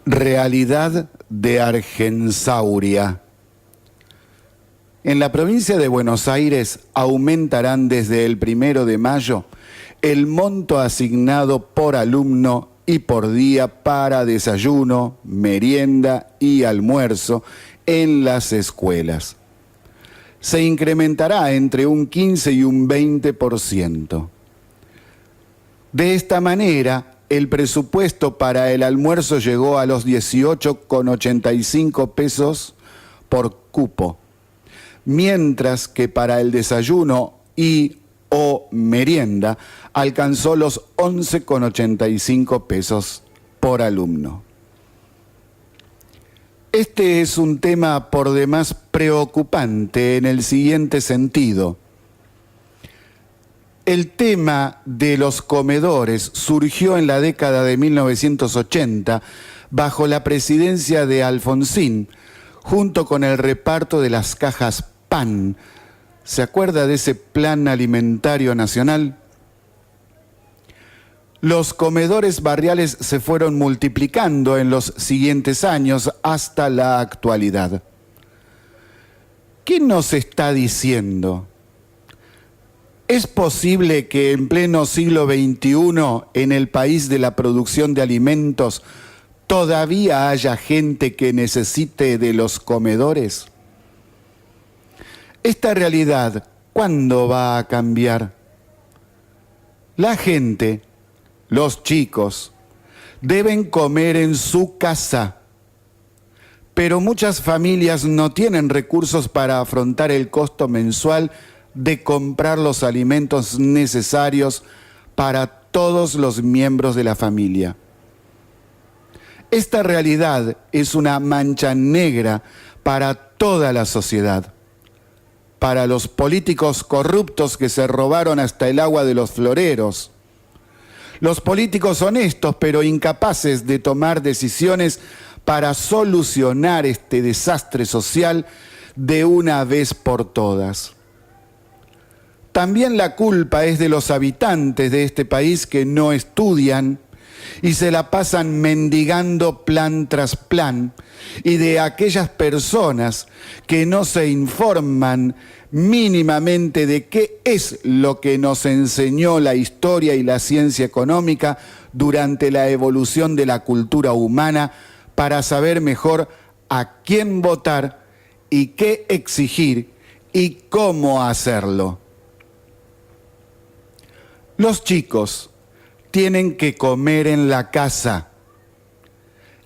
Realidad de Argensauria. En la provincia de Buenos Aires aumentarán desde el 1 de mayo el monto asignado por alumno y por día para desayuno, merienda y almuerzo en las escuelas. Se incrementará entre un 15 y un 20%. De esta manera, el presupuesto para el almuerzo llegó a los 18,85 pesos por cupo, mientras que para el desayuno y o merienda alcanzó los 11,85 pesos por alumno. Este es un tema por demás preocupante en el siguiente sentido. El tema de los comedores surgió en la década de 1980 bajo la presidencia de Alfonsín, junto con el reparto de las cajas PAN. ¿Se acuerda de ese Plan Alimentario Nacional? Los comedores barriales se fueron multiplicando en los siguientes años hasta la actualidad. ¿Qué nos está diciendo? ¿Es posible que en pleno siglo XXI, en el país de la producción de alimentos, todavía haya gente que necesite de los comedores? Esta realidad, ¿cuándo va a cambiar? La gente, los chicos, deben comer en su casa, pero muchas familias no tienen recursos para afrontar el costo mensual de comprar los alimentos necesarios para todos los miembros de la familia. Esta realidad es una mancha negra para toda la sociedad, para los políticos corruptos que se robaron hasta el agua de los floreros, los políticos honestos pero incapaces de tomar decisiones para solucionar este desastre social de una vez por todas. También la culpa es de los habitantes de este país que no estudian y se la pasan mendigando plan tras plan, y de aquellas personas que no se informan mínimamente de qué es lo que nos enseñó la historia y la ciencia económica durante la evolución de la cultura humana para saber mejor a quién votar y qué exigir y cómo hacerlo. Los chicos tienen que comer en la casa,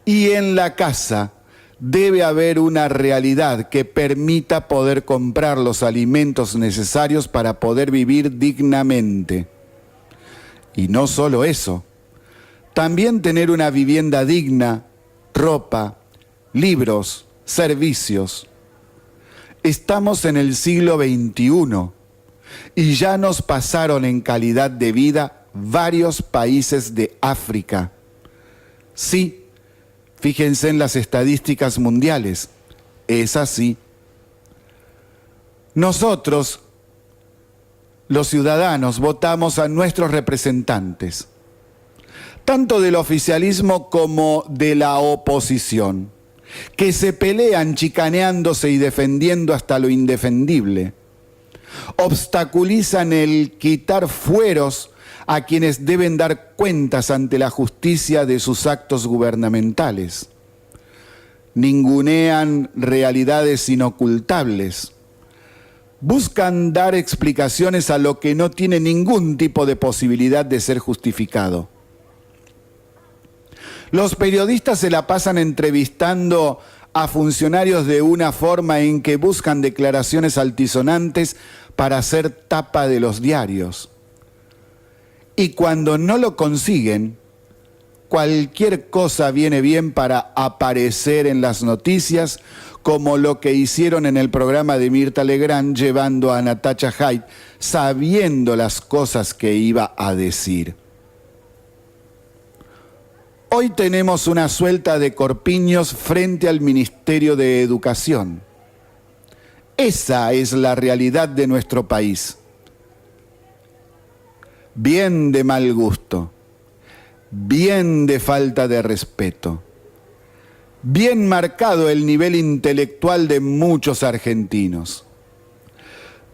y en la casa debe haber una realidad que permita poder comprar los alimentos necesarios para poder vivir dignamente. Y no solo eso, también tener una vivienda digna, ropa, libros, servicios. Estamos en el siglo XXI y ya nos pasaron en calidad de vida varios países de África. Sí, fíjense en las estadísticas mundiales, es así. Nosotros, los ciudadanos, votamos a nuestros representantes, tanto del oficialismo como de la oposición, que se pelean chicaneándose y defendiendo hasta lo indefendible. Obstaculizan el quitar fueros a quienes deben dar cuentas ante la justicia de sus actos gubernamentales. Ningunean realidades inocultables. Buscan dar explicaciones a lo que no tiene ningún tipo de posibilidad de ser justificado. Los periodistas se la pasan entrevistando a funcionarios de una forma en que buscan declaraciones altisonantes para hacer tapa de los diarios. Y cuando no lo consiguen, cualquier cosa viene bien para aparecer en las noticias, como lo que hicieron en el programa de Mirta Legrand llevando a Natacha Haidt, sabiendo las cosas que iba a decir. Hoy tenemos una suelta de corpiños frente al Ministerio de Educación. Esa es la realidad de nuestro país. Bien de mal gusto, bien de falta de respeto. bien marcado el nivel intelectual de muchos argentinos.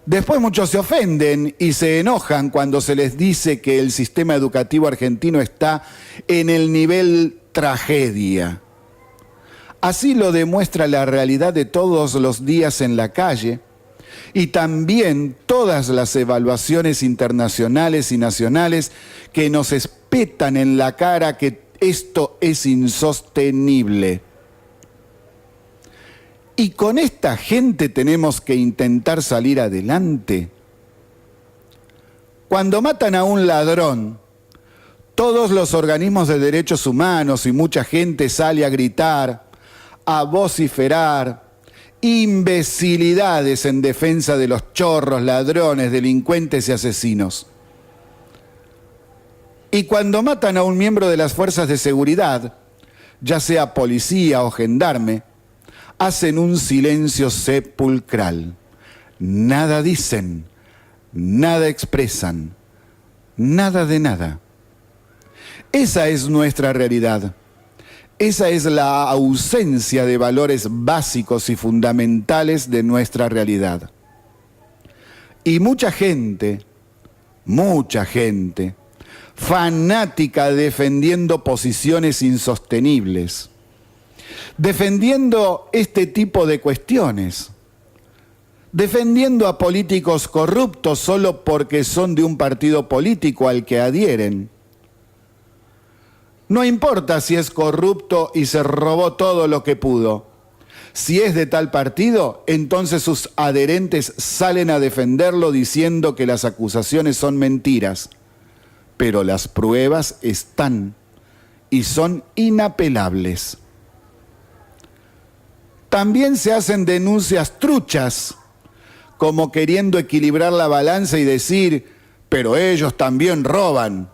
Después muchos se ofenden y se enojan cuando se les dice que el sistema educativo argentino está en el nivel tragedia. Así lo demuestra la realidad de todos los días en la calle y también todas las evaluaciones internacionales y nacionales que nos espetan en la cara que esto es insostenible. ¿Y con esta gente tenemos que intentar salir adelante? Cuando matan a un ladrón, todos los organismos de derechos humanos y mucha gente sale a gritar, a vociferar, imbecilidades en defensa de los chorros, ladrones, delincuentes y asesinos. Y cuando matan a un miembro de las fuerzas de seguridad, ya sea policía o gendarme, hacen un silencio sepulcral. Nada dicen, nada expresan, nada de nada. Esa es nuestra realidad. Esa es la ausencia de valores básicos y fundamentales de nuestra realidad. Y mucha gente, fanática defendiendo posiciones insostenibles, defendiendo este tipo de cuestiones, defendiendo a políticos corruptos solo porque son de un partido político al que adhieren. No importa si es corrupto y se robó todo lo que pudo. Si es de tal partido, entonces sus adherentes salen a defenderlo diciendo que las acusaciones son mentiras. Pero las pruebas están y son inapelables. También se hacen denuncias truchas, como queriendo equilibrar la balanza y decir, pero ellos también roban,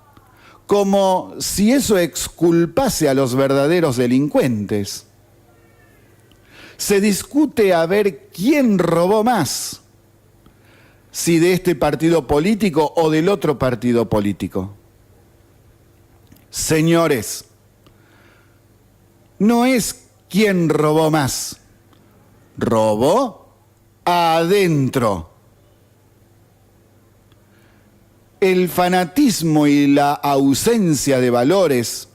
como si eso exculpase a los verdaderos delincuentes. Se discute a ver quién robó más, si de este partido político o del otro partido político. Señores, no es quién robó más, robó adentro. El fanatismo y la ausencia de valores,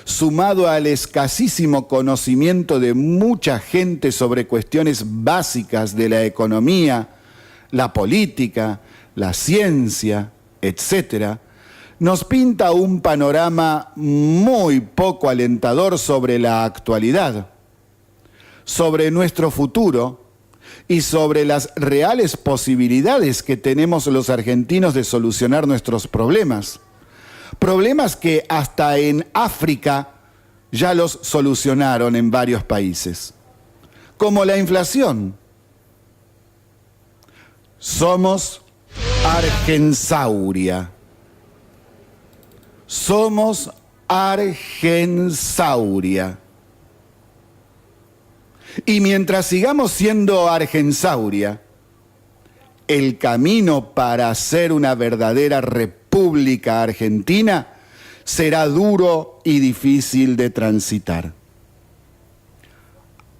sumado al escasísimo conocimiento de mucha gente sobre cuestiones básicas de la economía, la política, la ciencia, etc., nos pinta un panorama muy poco alentador sobre la actualidad, sobre nuestro futuro y sobre las reales posibilidades que tenemos los argentinos de solucionar nuestros problemas. Problemas que hasta en África ya los solucionaron en varios países, como la inflación. Somos Argensauria. Somos Argensauria. Y mientras sigamos siendo Argensauria, el camino para ser una verdadera república argentina será duro y difícil de transitar.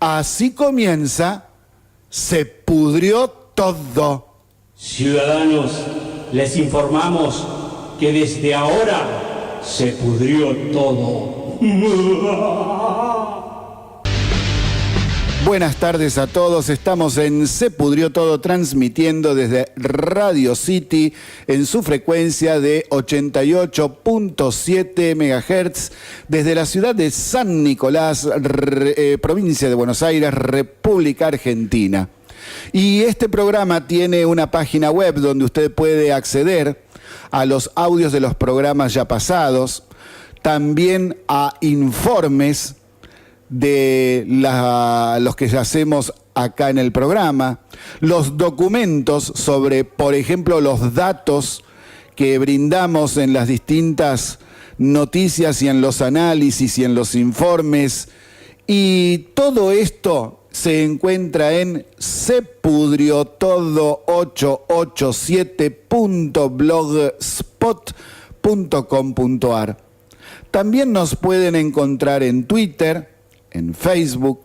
Así comienza Se Pudrió Todo. Ciudadanos, les informamos que desde ahora se pudrió todo. Buenas tardes a todos, estamos en Se Pudrió Todo, transmitiendo desde Radio City en su frecuencia de 88.7 MHz desde la ciudad de San Nicolás, provincia de Buenos Aires, República Argentina. Y este programa tiene una página web donde usted puede acceder a los audios de los programas ya pasados, también a informes de los que hacemos acá en el programa, los documentos sobre, por ejemplo, los datos que brindamos en las distintas noticias y en los análisis y en los informes, y todo esto se encuentra en sepudriotodo887.blogspot.com.ar. También nos pueden encontrar en Twitter, en Facebook,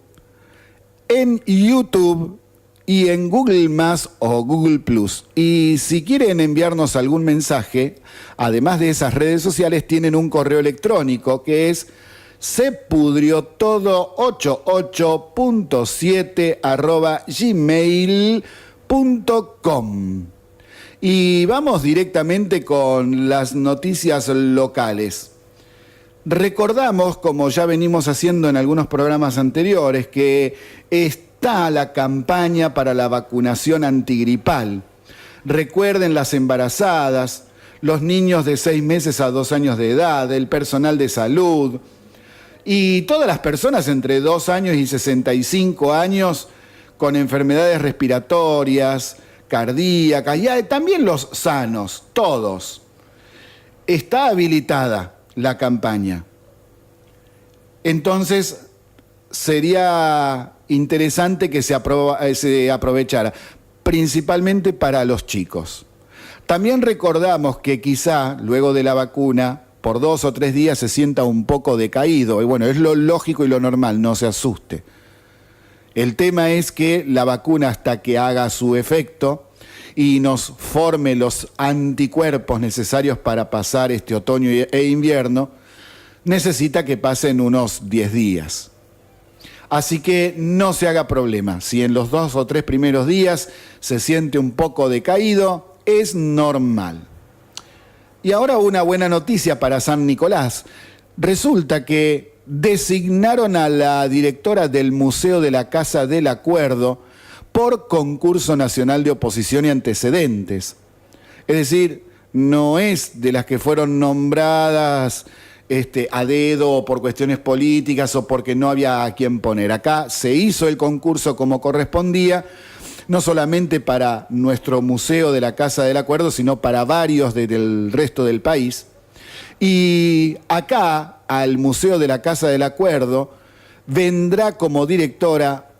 en YouTube y en Google Más o Google Plus. Y si quieren enviarnos algún mensaje, además de esas redes sociales, tienen un correo electrónico que es sepudriotodo88.7@gmail.com. Y vamos directamente con las noticias locales. Recordamos, como ya venimos haciendo en algunos programas anteriores, que está la campaña para la vacunación antigripal. Recuerden las embarazadas, los niños de 6 meses a 2 años de edad, el personal de salud y todas las personas entre 2 años y 65 años con enfermedades respiratorias, cardíacas y también los sanos, todos. Está habilitada la campaña. Entonces, sería interesante que se aprovechara, principalmente para los chicos. También recordamos que quizá, luego de la vacuna, por 2 o 3 días se sienta un poco decaído. Y bueno, es lo lógico y lo normal, no se asuste. El tema es que la vacuna, hasta que haga su efecto y nos forme los anticuerpos necesarios para pasar este otoño e invierno, necesita que pasen unos 10 días. Así que no se haga problema. Si en los 2 o 3 primeros días se siente un poco decaído, es normal. Y ahora una buena noticia para San Nicolás. Resulta que designaron a la directora del Museo de la Casa del Acuerdo por concurso nacional de oposición y antecedentes. Es decir, no es de las que fueron nombradas a dedo o por cuestiones políticas o porque no había a quién poner. Acá se hizo el concurso como correspondía, no solamente para nuestro Museo de la Casa del Acuerdo, sino para varios del resto del país. Y acá, al Museo de la Casa del Acuerdo, vendrá como directora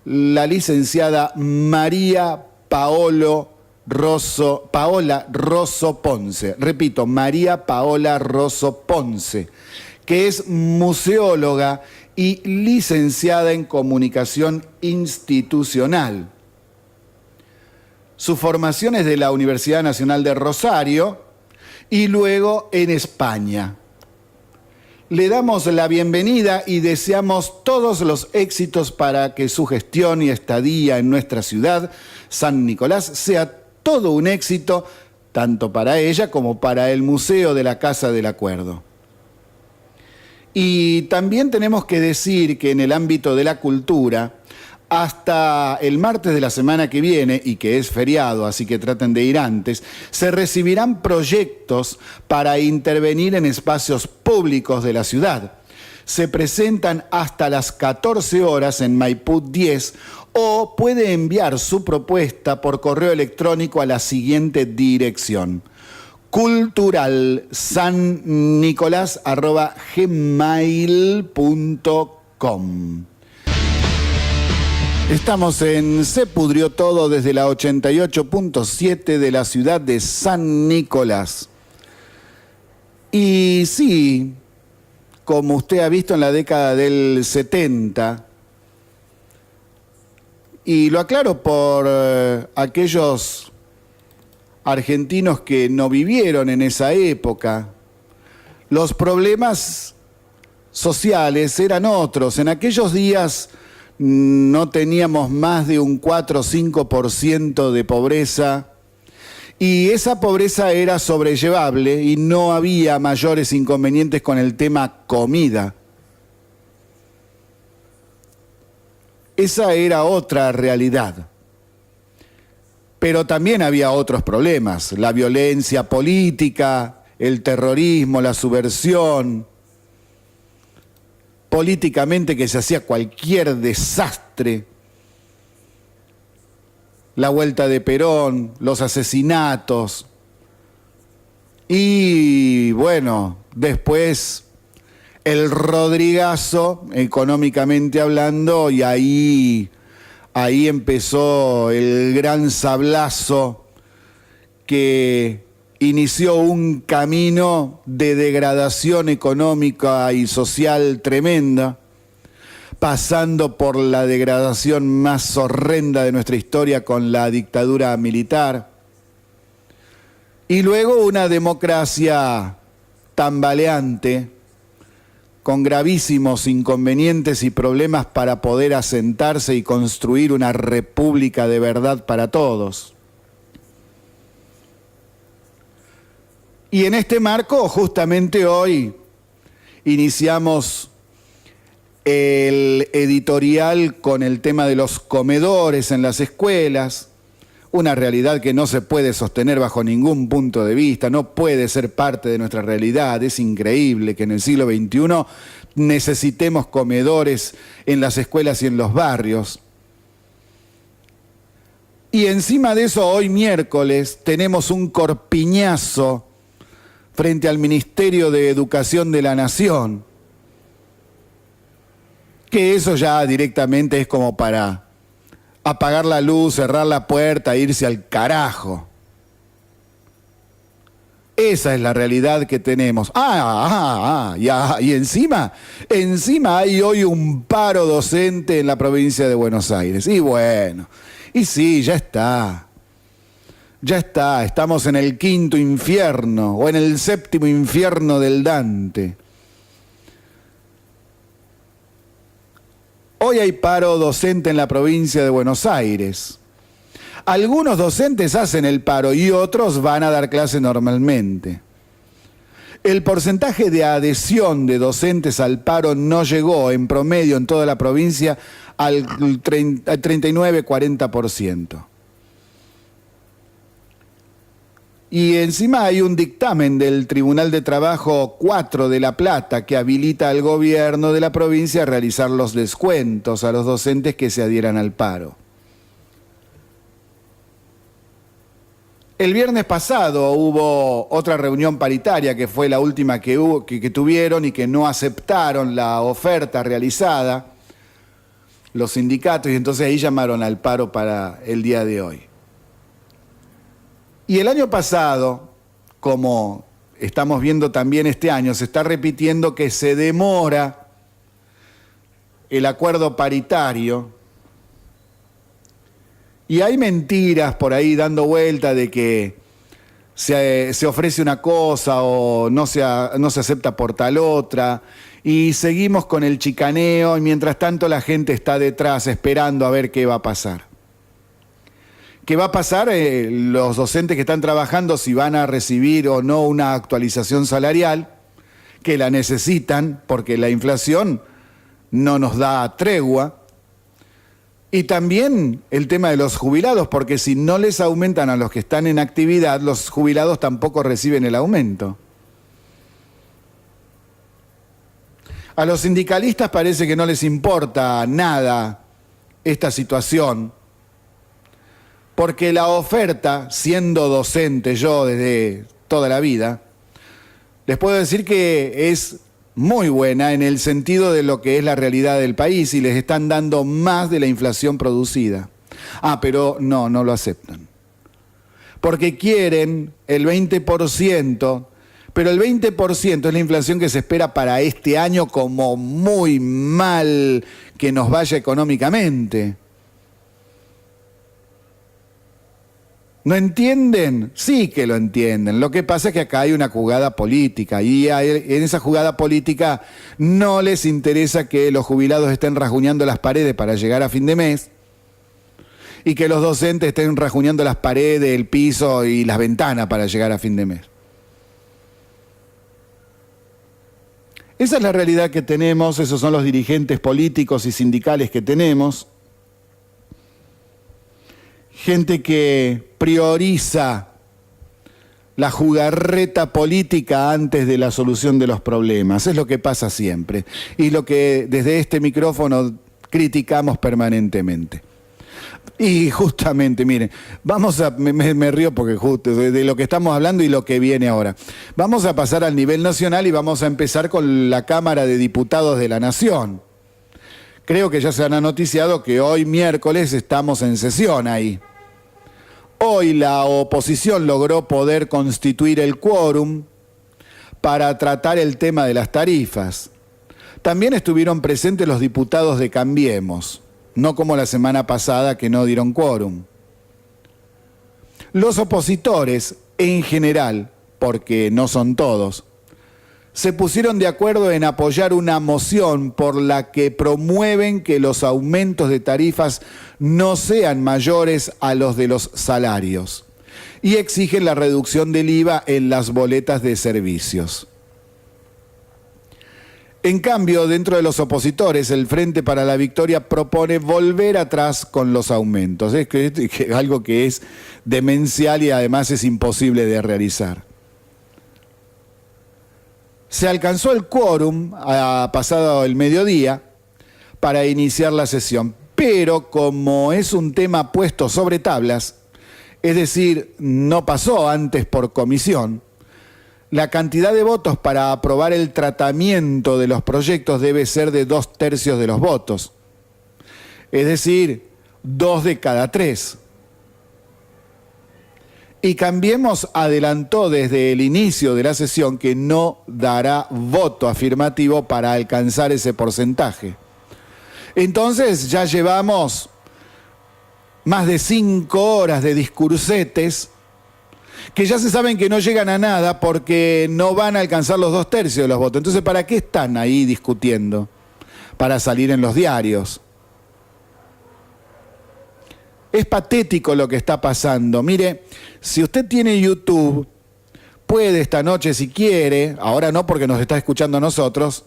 la licenciada María Paola Rosso Ponce. Repito, María Paola Rosso Ponce, que es museóloga y licenciada en comunicación institucional. Su formación es de la Universidad Nacional de Rosario y luego en España. Le damos la bienvenida y deseamos todos los éxitos para que su gestión y estadía en nuestra ciudad, San Nicolás, sea todo un éxito, tanto para ella como para el Museo de la Casa del Acuerdo. Y también tenemos que decir que en el ámbito de la cultura, hasta el martes de la semana que viene, y que es feriado, así que traten de ir antes, se recibirán proyectos para intervenir en espacios públicos de la ciudad. Se presentan hasta las 14 horas en Maipú 10 o puede enviar su propuesta por correo electrónico a la siguiente dirección: culturalsannicolás@gmail.com. Estamos en Se Pudrió Todo desde la 88.7 de la ciudad de San Nicolás. Y sí, como usted ha visto en la década del 70, y lo aclaro por aquellos argentinos que no vivieron en esa época, los problemas sociales eran otros. En aquellos días no teníamos más de un 4 o 5% de pobreza y esa pobreza era sobrellevable y no había mayores inconvenientes con el tema comida. Esa era otra realidad. Pero también había otros problemas: la violencia política, el terrorismo, la subversión. Políticamente, que se hacía cualquier desastre. La vuelta de Perón, los asesinatos. Y bueno, después el Rodrigazo, económicamente hablando, y ahí empezó el gran sablazo que inició un camino de degradación económica y social tremenda, pasando por la degradación más horrenda de nuestra historia con la dictadura militar, y luego una democracia tambaleante, con gravísimos inconvenientes y problemas para poder asentarse y construir una república de verdad para todos. Y en este marco, justamente hoy, iniciamos el editorial con el tema de los comedores en las escuelas, una realidad que no se puede sostener bajo ningún punto de vista, no puede ser parte de nuestra realidad. Es increíble que en el siglo XXI necesitemos comedores en las escuelas y en los barrios. Y encima de eso, hoy miércoles, tenemos un corpiñazo frente al Ministerio de Educación de la Nación, que eso ya directamente es como para apagar la luz, cerrar la puerta, irse al carajo. Esa es la realidad que tenemos. Y encima hay hoy un paro docente en la provincia de Buenos Aires. Y bueno, y sí, ya está, estamos en el quinto infierno o en el séptimo infierno del Dante. Hoy hay paro docente en la provincia de Buenos Aires. Algunos docentes hacen el paro y otros van a dar clase normalmente. El porcentaje de adhesión de docentes al paro no llegó en promedio en toda la provincia al 39-40%. Y encima hay un dictamen del Tribunal de Trabajo 4 de La Plata que habilita al gobierno de la provincia a realizar los descuentos a los docentes que se adhieran al paro. El viernes pasado hubo otra reunión paritaria que fue la última que tuvieron y que no aceptaron la oferta realizada los sindicatos, y entonces ahí llamaron al paro para el día de hoy. Y el año pasado, como estamos viendo también este año, se está repitiendo que se demora el acuerdo paritario. Y hay mentiras por ahí dando vuelta de que se ofrece una cosa o no se acepta por tal otra. Y seguimos con el chicaneo y mientras tanto la gente está detrás esperando a ver qué va a pasar. ¿Qué va a pasar? Los docentes que están trabajando, si van a recibir o no una actualización salarial, que la necesitan porque la inflación no nos da tregua. Y también el tema de los jubilados, porque si no les aumentan a los que están en actividad, los jubilados tampoco reciben el aumento. A los sindicalistas parece que no les importa nada esta situación, porque la oferta, siendo docente yo desde toda la vida, les puedo decir que es muy buena en el sentido de lo que es la realidad del país y les están dando más de la inflación producida. Pero no lo aceptan. Porque quieren el 20%, pero el 20% es la inflación que se espera para este año como muy mal que nos vaya económicamente. ¿No entienden? Sí que lo entienden. Lo que pasa es que acá hay una jugada política y en esa jugada política no les interesa que los jubilados estén rajuñando las paredes para llegar a fin de mes y que los docentes estén rajuñando las paredes, el piso y las ventanas para llegar a fin de mes. Esa es la realidad que tenemos, esos son los dirigentes políticos y sindicales que tenemos. Gente que prioriza la jugarreta política antes de la solución de los problemas. Es lo que pasa siempre y lo que desde este micrófono criticamos permanentemente. Y justamente, miren, me río porque justo de lo que estamos hablando y lo que viene ahora. Vamos a pasar al nivel nacional y vamos a empezar con la Cámara de Diputados de la Nación. Creo que ya se han noticiado que hoy miércoles estamos en sesión ahí. Hoy la oposición logró poder constituir el quórum para tratar el tema de las tarifas. También estuvieron presentes los diputados de Cambiemos, no como la semana pasada que no dieron quórum. Los opositores, en general, porque no son todos, se pusieron de acuerdo en apoyar una moción por la que promueven que los aumentos de tarifas no sean mayores a los de los salarios y exigen la reducción del IVA en las boletas de servicios. En cambio, dentro de los opositores, el Frente para la Victoria propone volver atrás con los aumentos. Es algo que es demencial y además es imposible de realizar. Se alcanzó el quórum pasado el mediodía para iniciar la sesión, pero como es un tema puesto sobre tablas, es decir, no pasó antes por comisión, la cantidad de votos para aprobar el tratamiento de los proyectos debe ser de 2/3 de los votos, es decir, 2 de cada 3. Y Cambiemos adelantó desde el inicio de la sesión que no dará voto afirmativo para alcanzar ese porcentaje. Entonces ya llevamos más de 5 horas de discursetes que ya se saben que no llegan a nada porque no van a alcanzar los 2/3 de los votos. Entonces, ¿para qué están ahí discutiendo? Para salir en los diarios. Es patético lo que está pasando. Mire, si usted tiene YouTube, puede esta noche, si quiere, ahora no porque nos está escuchando a nosotros,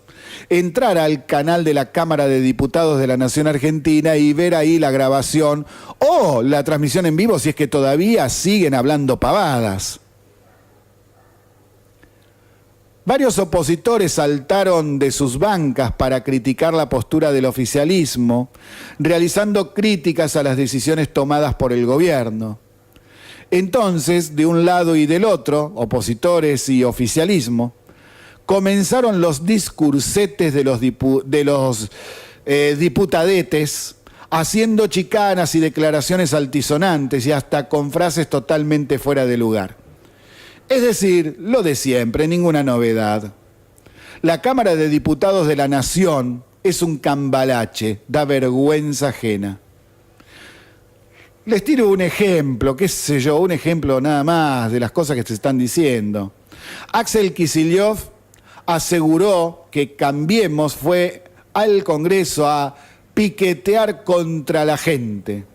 entrar al canal de la Cámara de Diputados de la Nación Argentina y ver ahí la grabación o la transmisión en vivo si es que todavía siguen hablando pavadas. Varios opositores saltaron de sus bancas para criticar la postura del oficialismo, realizando críticas a las decisiones tomadas por el gobierno. Entonces, de un lado y del otro, opositores y oficialismo, comenzaron los discursetes de los diputadetes, haciendo chicanas y declaraciones altisonantes y hasta con frases totalmente fuera de lugar. Es decir, lo de siempre, ninguna novedad. La Cámara de Diputados de la Nación es un cambalache, da vergüenza ajena. Les tiro un ejemplo, qué sé yo, un ejemplo nada más de las cosas que se están diciendo. Axel Kicillof aseguró que Cambiemos fue al Congreso a piquetear contra la gente,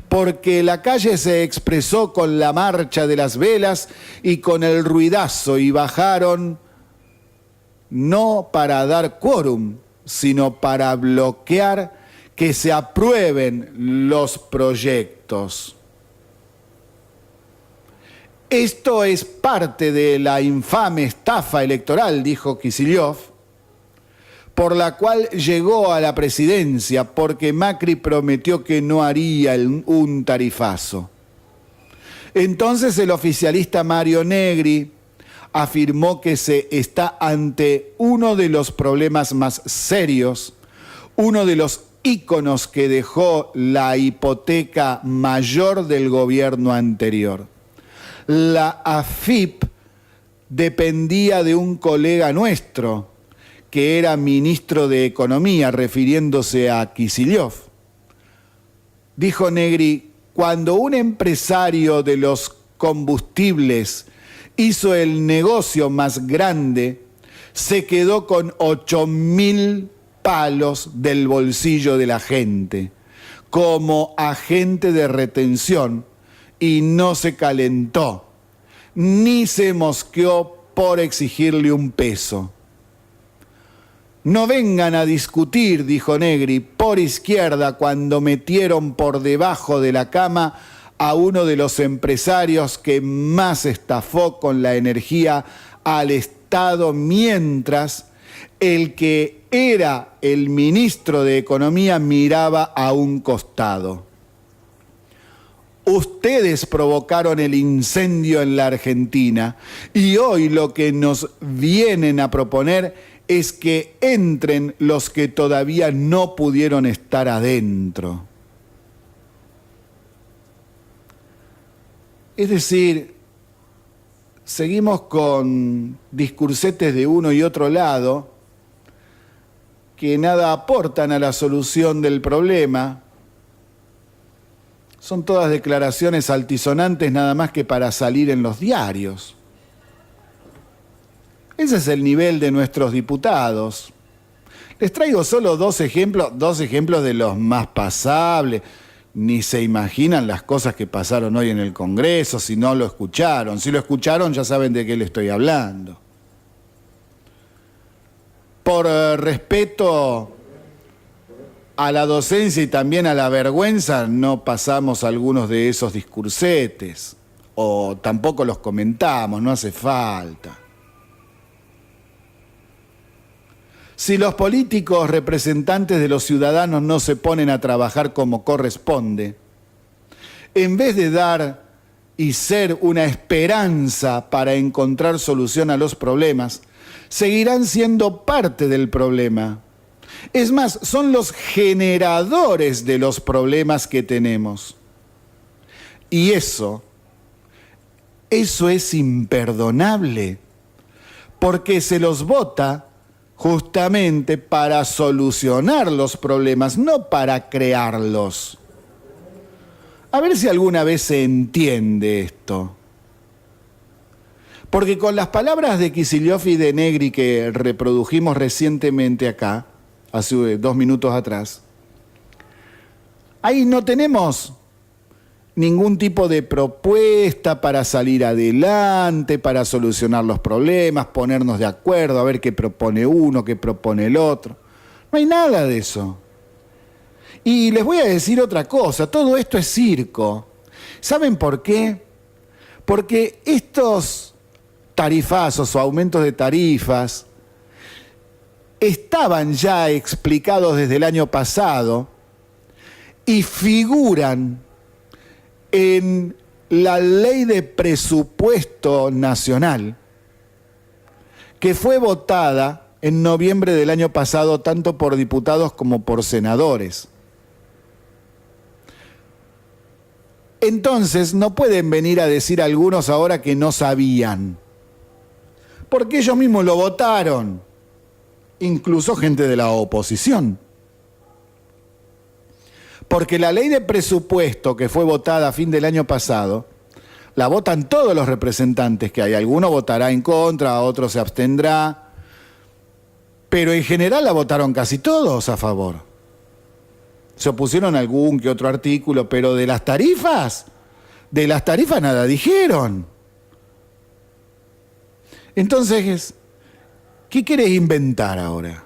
porque la calle se expresó con la marcha de las velas y con el ruidazo y bajaron no para dar quórum, sino para bloquear que se aprueben los proyectos. Esto es parte de la infame estafa electoral, dijo Kicillof, por la cual llegó a la presidencia porque Macri prometió que no haría un tarifazo. Entonces el oficialista Mario Negri afirmó que se está ante uno de los problemas más serios, uno de los íconos que dejó la hipoteca mayor del gobierno anterior. La AFIP dependía de un colega nuestro, que era ministro de Economía, refiriéndose a Kicillof. Dijo Negri, cuando un empresario de los combustibles hizo el negocio más grande, se quedó con 8.000 palos del bolsillo de la gente, como agente de retención, y no se calentó, ni se mosqueó por exigirle un peso. No vengan a discutir, dijo Negri, por izquierda cuando metieron por debajo de la cama a uno de los empresarios que más estafó con la energía al Estado, mientras el que era el ministro de Economía miraba a un costado. Ustedes provocaron el incendio en la Argentina y hoy lo que nos vienen a proponer es que entren los que todavía no pudieron estar adentro. Es decir, seguimos con discursetes de uno y otro lado que nada aportan a la solución del problema. Son todas declaraciones altisonantes nada más que para salir en los diarios. Ese es el nivel de nuestros diputados. Les traigo solo dos ejemplos de los más pasables. Ni se imaginan las cosas que pasaron hoy en el Congreso, si no lo escucharon. Si lo escucharon, ya saben de qué le estoy hablando. Por respeto a la docencia y también a la vergüenza, no pasamos algunos de esos discursetes, o tampoco los comentamos, no hace falta. Si los políticos representantes de los ciudadanos no se ponen a trabajar como corresponde, en vez de dar y ser una esperanza para encontrar solución a los problemas, seguirán siendo parte del problema. Es más, son los generadores de los problemas que tenemos. Y eso es imperdonable, porque se los vota justamente para solucionar los problemas, no para crearlos. A ver si alguna vez se entiende esto. Porque con las palabras de Kicillof y de Negri que reprodujimos recientemente acá, hace 2 minutos atrás, ahí no tenemos ningún tipo de propuesta para salir adelante, para solucionar los problemas, ponernos de acuerdo, a ver qué propone uno, qué propone el otro. No hay nada de eso. Y les voy a decir otra cosa, todo esto es circo. ¿Saben por qué? Porque estos tarifazos o aumentos de tarifas estaban ya explicados desde el año pasado y figuran en la Ley de Presupuesto Nacional, que fue votada en noviembre del año pasado tanto por diputados como por senadores. Entonces no pueden venir a decir algunos ahora que no sabían, porque ellos mismos lo votaron, incluso gente de la oposición. Porque la ley de presupuesto que fue votada a fin del año pasado, la votan todos los representantes que hay. Alguno votará en contra, otro se abstendrá, pero en general la votaron casi todos a favor. Se opusieron a algún que otro artículo, pero de las tarifas nada dijeron. Entonces, ¿qué querés inventar ahora?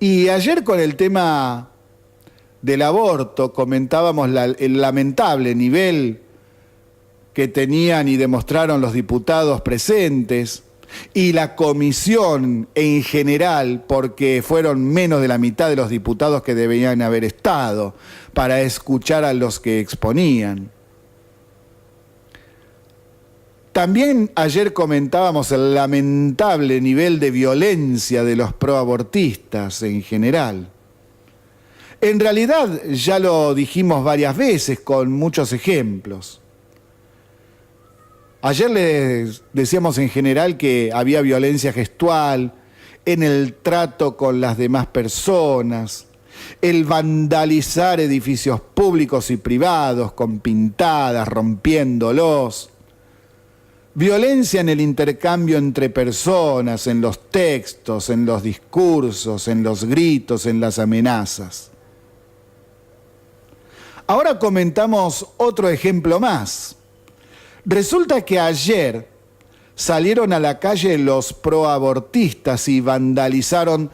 Y ayer con el tema del aborto comentábamos el lamentable nivel que tenían y demostraron los diputados presentes y la comisión en general, porque fueron menos de la mitad de los diputados que deberían haber estado para escuchar a los que exponían. También ayer comentábamos el lamentable nivel de violencia de los proabortistas en general. En realidad ya lo dijimos varias veces con muchos ejemplos. Ayer les decíamos en general que había violencia gestual en el trato con las demás personas, el vandalizar edificios públicos y privados con pintadas, rompiéndolos. Violencia en el intercambio entre personas, en los textos, en los discursos, en los gritos, en las amenazas. Ahora comentamos otro ejemplo más. Resulta que ayer salieron a la calle los proabortistas y vandalizaron,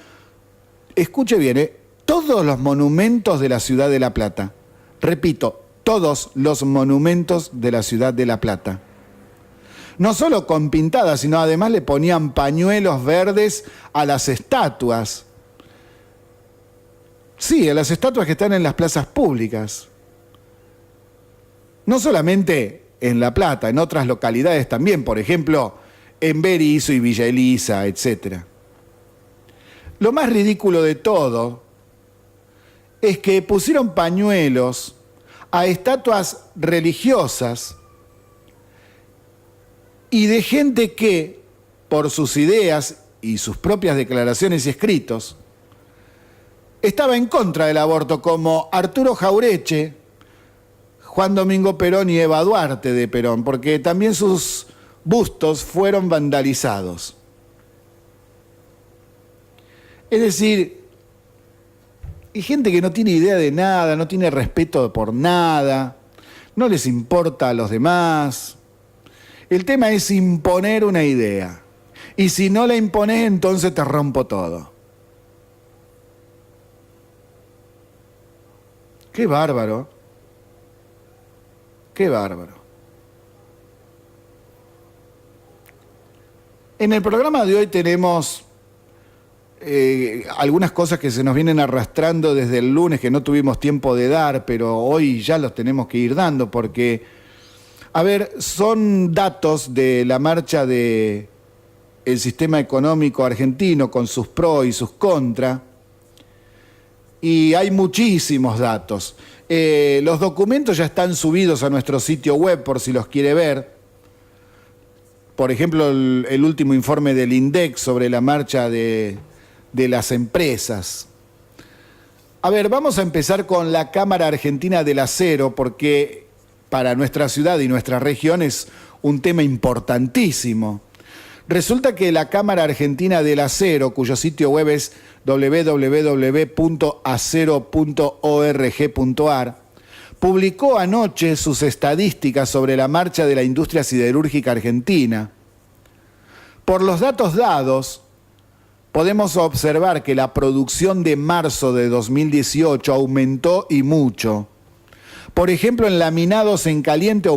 escuche bien, todos los monumentos de la ciudad de La Plata. Repito, todos los monumentos de la ciudad de La Plata. No solo con pintadas, sino además le ponían pañuelos verdes a las estatuas. Sí, a las estatuas que están en las plazas públicas. No solamente en La Plata, en otras localidades también, por ejemplo, en Berisso y Villa Elisa, etc. Lo más ridículo de todo es que pusieron pañuelos a estatuas religiosas y de gente que por sus ideas y sus propias declaraciones y escritos, estaba en contra del aborto, como Arturo Jaureche, Juan Domingo Perón y Eva Duarte de Perón, porque también sus bustos fueron vandalizados. Es decir, hay gente que no tiene idea de nada, no tiene respeto por nada, no les importa a los demás. El tema es imponer una idea. Y si no la impones, entonces te rompo todo. ¡Qué bárbaro! ¡Qué bárbaro! En el programa de hoy tenemos algunas cosas que se nos vienen arrastrando desde el lunes que no tuvimos tiempo de dar, pero hoy ya los tenemos que ir dando porque, a ver, son datos de la marcha del sistema económico argentino con sus pros y sus contras. Y hay muchísimos datos. Los documentos ya están subidos a nuestro sitio web por si los quiere ver. Por ejemplo, el último informe del INDEC sobre la marcha de las empresas. A ver, vamos a empezar con la Cámara Argentina del Acero, porque para nuestra ciudad y nuestra región es un tema importantísimo. Resulta que la Cámara Argentina del Acero, cuyo sitio web es www.acero.org.ar, publicó anoche sus estadísticas sobre la marcha de la industria siderúrgica argentina. Por los datos dados, podemos observar que la producción de marzo de 2018 aumentó y mucho. Por ejemplo, en laminados en caliente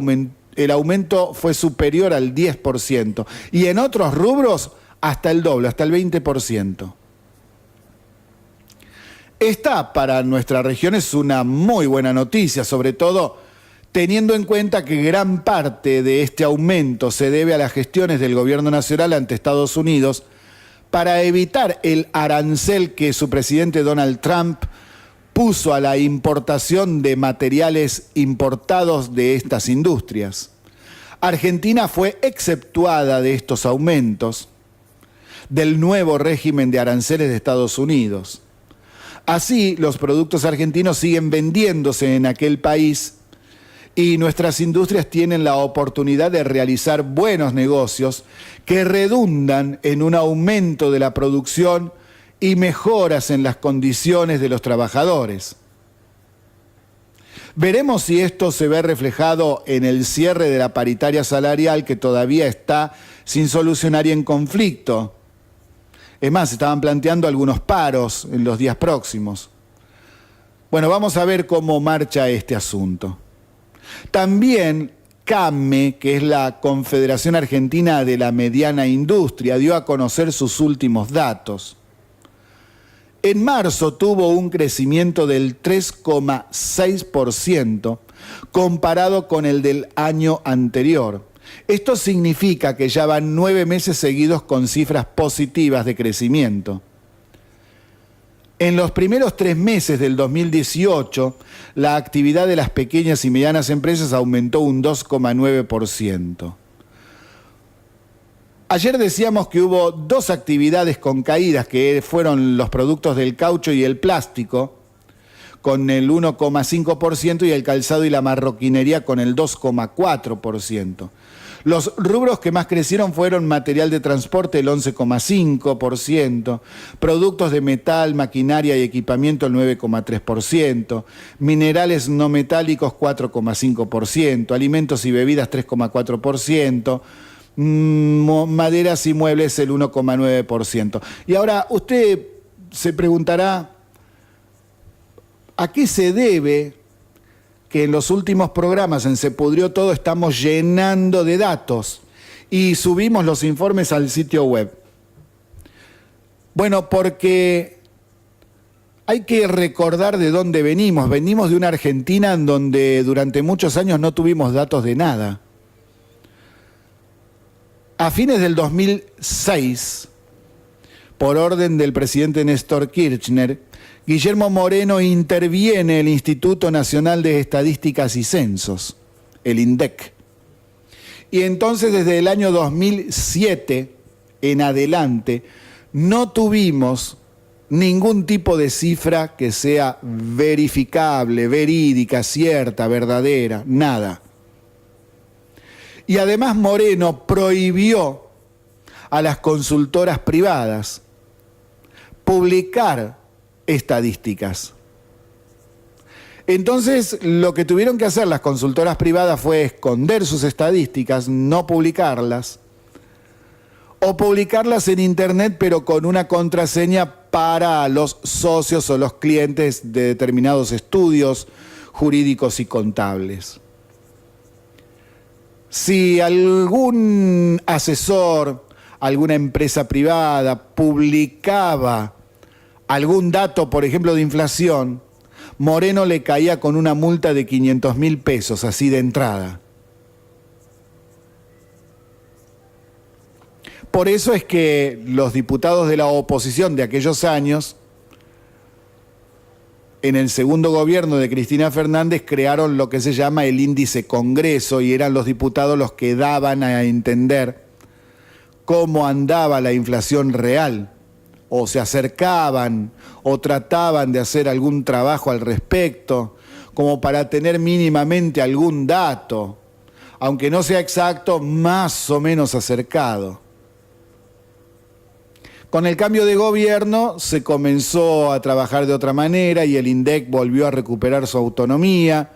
el aumento fue superior al 10%, y en otros rubros hasta el doble, hasta el 20%. Esta para nuestra región es una muy buena noticia, sobre todo teniendo en cuenta que gran parte de este aumento se debe a las gestiones del gobierno nacional ante Estados Unidos para evitar el arancel que su presidente Donald Trump puso a la importación de materiales importados de estas industrias. Argentina fue exceptuada de estos aumentos del nuevo régimen de aranceles de Estados Unidos. Así, los productos argentinos siguen vendiéndose en aquel país y nuestras industrias tienen la oportunidad de realizar buenos negocios que redundan en un aumento de la producción y mejoras en las condiciones de los trabajadores. Veremos si esto se ve reflejado en el cierre de la paritaria salarial, que todavía está sin solucionar y en conflicto. Es más, estaban planteando algunos paros en los días próximos. Bueno, vamos a ver cómo marcha este asunto. También CAMME, que es la Confederación Argentina de la Mediana Industria, dio a conocer sus últimos datos. En marzo tuvo un crecimiento del 3,6% comparado con el del año anterior. Esto significa que ya van 9 meses seguidos con cifras positivas de crecimiento. En los primeros 3 meses del 2018, la actividad de las pequeñas y medianas empresas aumentó un 2,9%. Ayer decíamos que hubo 2 actividades con caídas, que fueron los productos del caucho y el plástico, con el 1,5%, y el calzado y la marroquinería con el 2,4%. Los rubros que más crecieron fueron material de transporte, el 11,5%, productos de metal, maquinaria y equipamiento, el 9,3%, minerales no metálicos, 4,5%, alimentos y bebidas, 3,4%, maderas y muebles, el 1,9%. Y ahora usted se preguntará, ¿a qué se debe que en los últimos programas en Se Pudrió Todo estamos llenando de datos y subimos los informes al sitio web? Bueno, porque hay que recordar de dónde venimos. Venimos de una Argentina en donde durante muchos años no tuvimos datos de nada. A fines del 2006, por orden del presidente Néstor Kirchner, Guillermo Moreno interviene el Instituto Nacional de Estadísticas y Censos, el INDEC. Y entonces, desde el año 2007, en adelante, no tuvimos ningún tipo de cifra que sea verificable, verídica, cierta, verdadera, nada. Y además Moreno prohibió a las consultoras privadas publicar estadísticas. Entonces, lo que tuvieron que hacer las consultoras privadas fue esconder sus estadísticas, no publicarlas, o publicarlas en internet, pero con una contraseña para los socios o los clientes de determinados estudios jurídicos y contables. Si algún asesor, alguna empresa privada publicaba algún dato, por ejemplo, de inflación, Moreno le caía con una multa de 500.000 pesos, así de entrada. Por eso es que los diputados de la oposición de aquellos años, en el segundo gobierno de Cristina Fernández, crearon lo que se llama el índice Congreso, y eran los diputados los que daban a entender cómo andaba la inflación real, o se acercaban o trataban de hacer algún trabajo al respecto, como para tener mínimamente algún dato, aunque no sea exacto, más o menos acercado. Con el cambio de gobierno se comenzó a trabajar de otra manera y el INDEC volvió a recuperar su autonomía,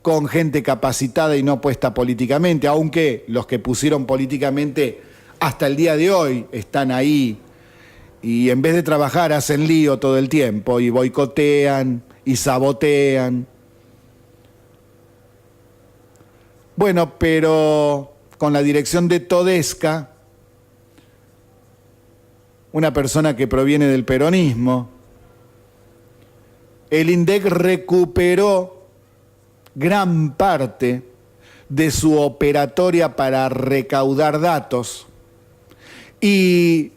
con gente capacitada y no puesta políticamente, aunque los que pusieron políticamente hasta el día de hoy están ahí y en vez de trabajar hacen lío todo el tiempo y boicotean y sabotean. Bueno, pero con la dirección de Todesca, una persona que proviene del peronismo, el INDEC recuperó gran parte de su operatoria para recaudar datos y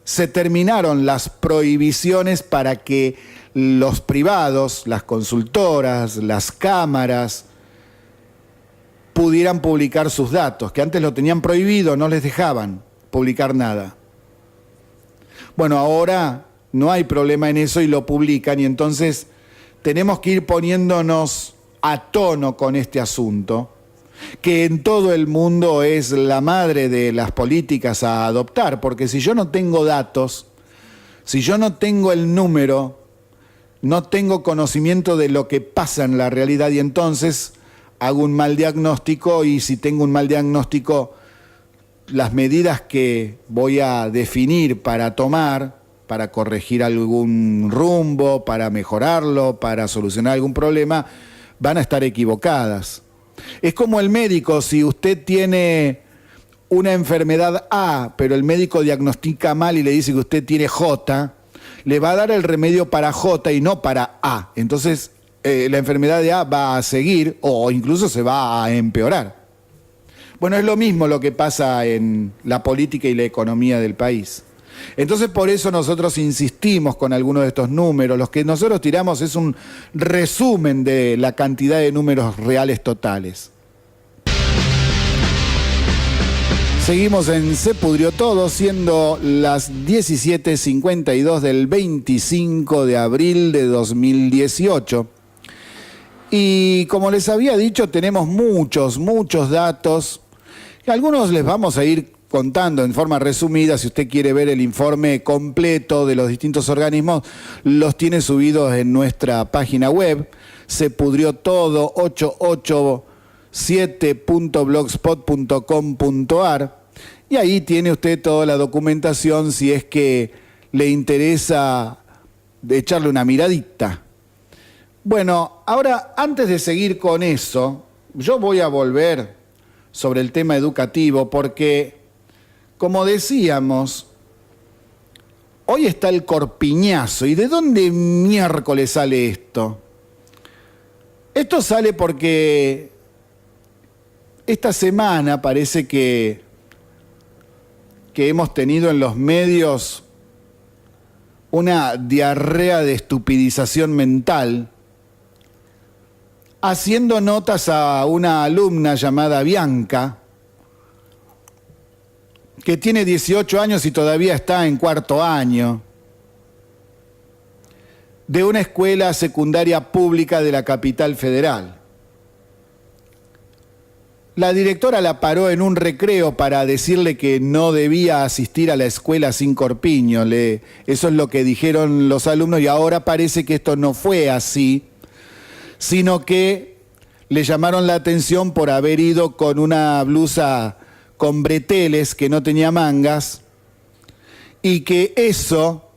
se terminaron las prohibiciones para que los privados, las consultoras, las cámaras, pudieran publicar sus datos, que antes lo tenían prohibido, no les dejaban publicar nada. Bueno, ahora no hay problema en eso y lo publican, y entonces tenemos que ir poniéndonos a tono con este asunto, que en todo el mundo es la madre de las políticas a adoptar, porque si yo no tengo datos, si yo no tengo el número, no tengo conocimiento de lo que pasa en la realidad, y entonces hago un mal diagnóstico, y si tengo un mal diagnóstico, las medidas que voy a definir para tomar, para corregir algún rumbo, para mejorarlo, para solucionar algún problema, van a estar equivocadas. Es como el médico, si usted tiene una enfermedad A, pero el médico diagnostica mal y le dice que usted tiene J, le va a dar el remedio para J y no para A. Entonces, la enfermedad de A va a seguir o incluso se va a empeorar. Bueno, es lo mismo lo que pasa en la política y la economía del país. Entonces, por eso nosotros insistimos con algunos de estos números. Los que nosotros tiramos es un resumen de la cantidad de números reales totales. Seguimos en Se Pudrió Todo, siendo las 17:52 del 25 de abril de 2018. Y como les había dicho, tenemos muchos datos. Algunos les vamos a ir contando en forma resumida. Si usted quiere ver el informe completo de los distintos organismos, los tiene subidos en nuestra página web, sepudriotodo887.blogspot.com.ar, y ahí tiene usted toda la documentación si es que le interesa echarle una miradita. Bueno, ahora, antes de seguir con eso, yo voy a volver sobre el tema educativo porque, como decíamos, hoy está el corpiñazo. ¿Y de dónde miércoles sale esto? Esto sale porque esta semana parece que hemos tenido en los medios una diarrea de estupidización mental, haciendo notas a una alumna llamada Bianca, que tiene 18 años y todavía está en cuarto año, de una escuela secundaria pública de la capital federal. La directora la paró en un recreo para decirle que no debía asistir a la escuela sin corpiño. Eso es lo que dijeron los alumnos y ahora parece que esto no fue así, sino que le llamaron la atención por haber ido con una blusa con breteles que no tenía mangas y que eso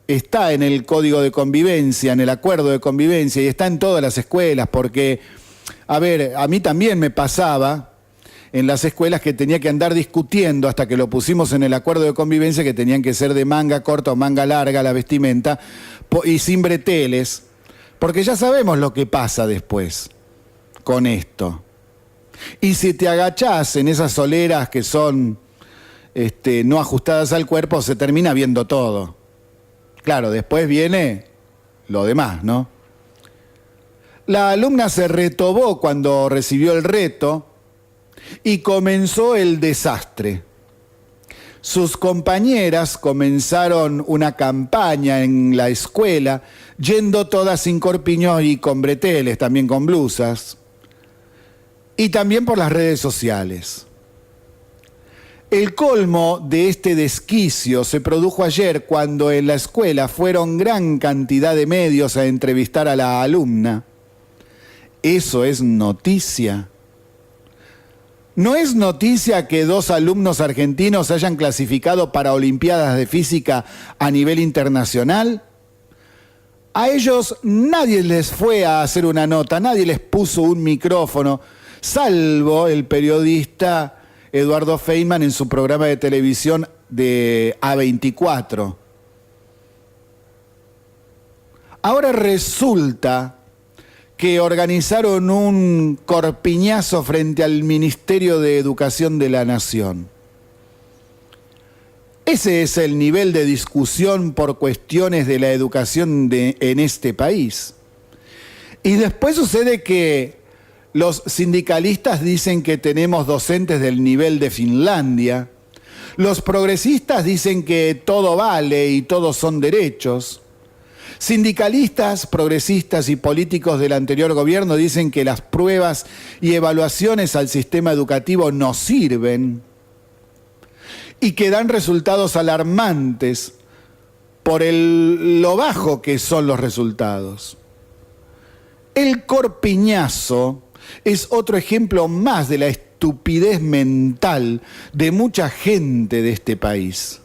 está en el código de convivencia, en el acuerdo de convivencia y está en todas las escuelas porque, a ver, a mí también me pasaba en las escuelas que tenía que andar discutiendo hasta que lo pusimos en el acuerdo de convivencia que tenían que ser de manga corta o manga larga la vestimenta y sin breteles, porque ya sabemos lo que pasa después con esto. Y si te agachás en esas soleras que son no ajustadas al cuerpo, se termina viendo todo. Claro, después viene lo demás, ¿no? La alumna se retobó cuando recibió el reto y comenzó el desastre. Sus compañeras comenzaron una campaña en la escuela, yendo todas sin corpiños y con breteles, también con blusas. Y también por las redes sociales. El colmo de este desquicio se produjo ayer cuando en la escuela fueron gran cantidad de medios a entrevistar a la alumna. Eso es noticia. ¿No es noticia que 2 alumnos argentinos hayan clasificado para Olimpiadas de Física a nivel internacional? A ellos nadie les fue a hacer una nota, nadie les puso un micrófono, salvo el periodista Eduardo Feynman en su programa de televisión de A24. Ahora resulta que organizaron un corpiñazo frente al Ministerio de Educación de la Nación. Ese es el nivel de discusión por cuestiones de la educación en este país. Y después sucede que los sindicalistas dicen que tenemos docentes del nivel de Finlandia. Los progresistas dicen que todo vale y todos son derechos. Sindicalistas, progresistas y políticos del anterior gobierno dicen que las pruebas y evaluaciones al sistema educativo no sirven y que dan resultados alarmantes por lo bajo que son los resultados. El corpiñazo es otro ejemplo más de la estupidez mental de mucha gente de este país.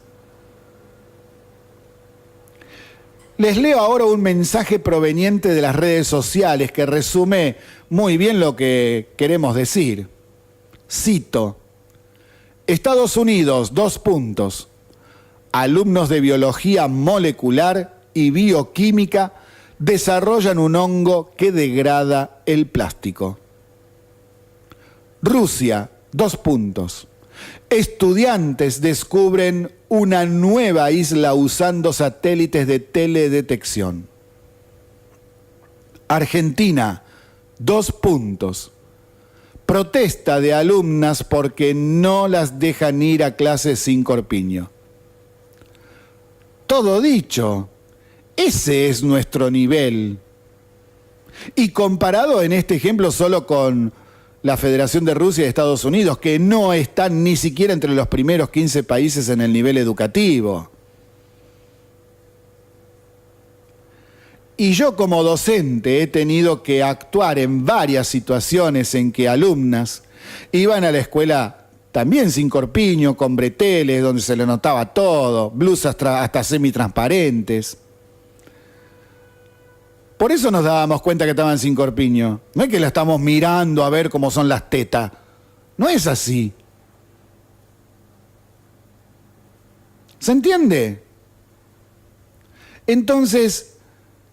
Les leo ahora un mensaje proveniente de las redes sociales que resume muy bien lo que queremos decir. Cito: Estados Unidos, : alumnos de biología molecular y bioquímica desarrollan un hongo que degrada el plástico. Rusia, : estudiantes descubren una nueva isla usando satélites de teledetección. Argentina, : protesta de alumnas porque no las dejan ir a clases sin corpiño. Todo dicho, ese es nuestro nivel. Y comparado en este ejemplo solo con la Federación de Rusia y Estados Unidos, que no están ni siquiera entre los primeros 15 países en el nivel educativo. Y yo como docente he tenido que actuar en varias situaciones en que alumnas iban a la escuela también sin corpiño, con breteles, donde se le notaba todo, blusas hasta semitransparentes. Por eso nos dábamos cuenta que estaban sin corpiño. No es que la estamos mirando a ver cómo son las tetas. No es así. ¿Se entiende? Entonces,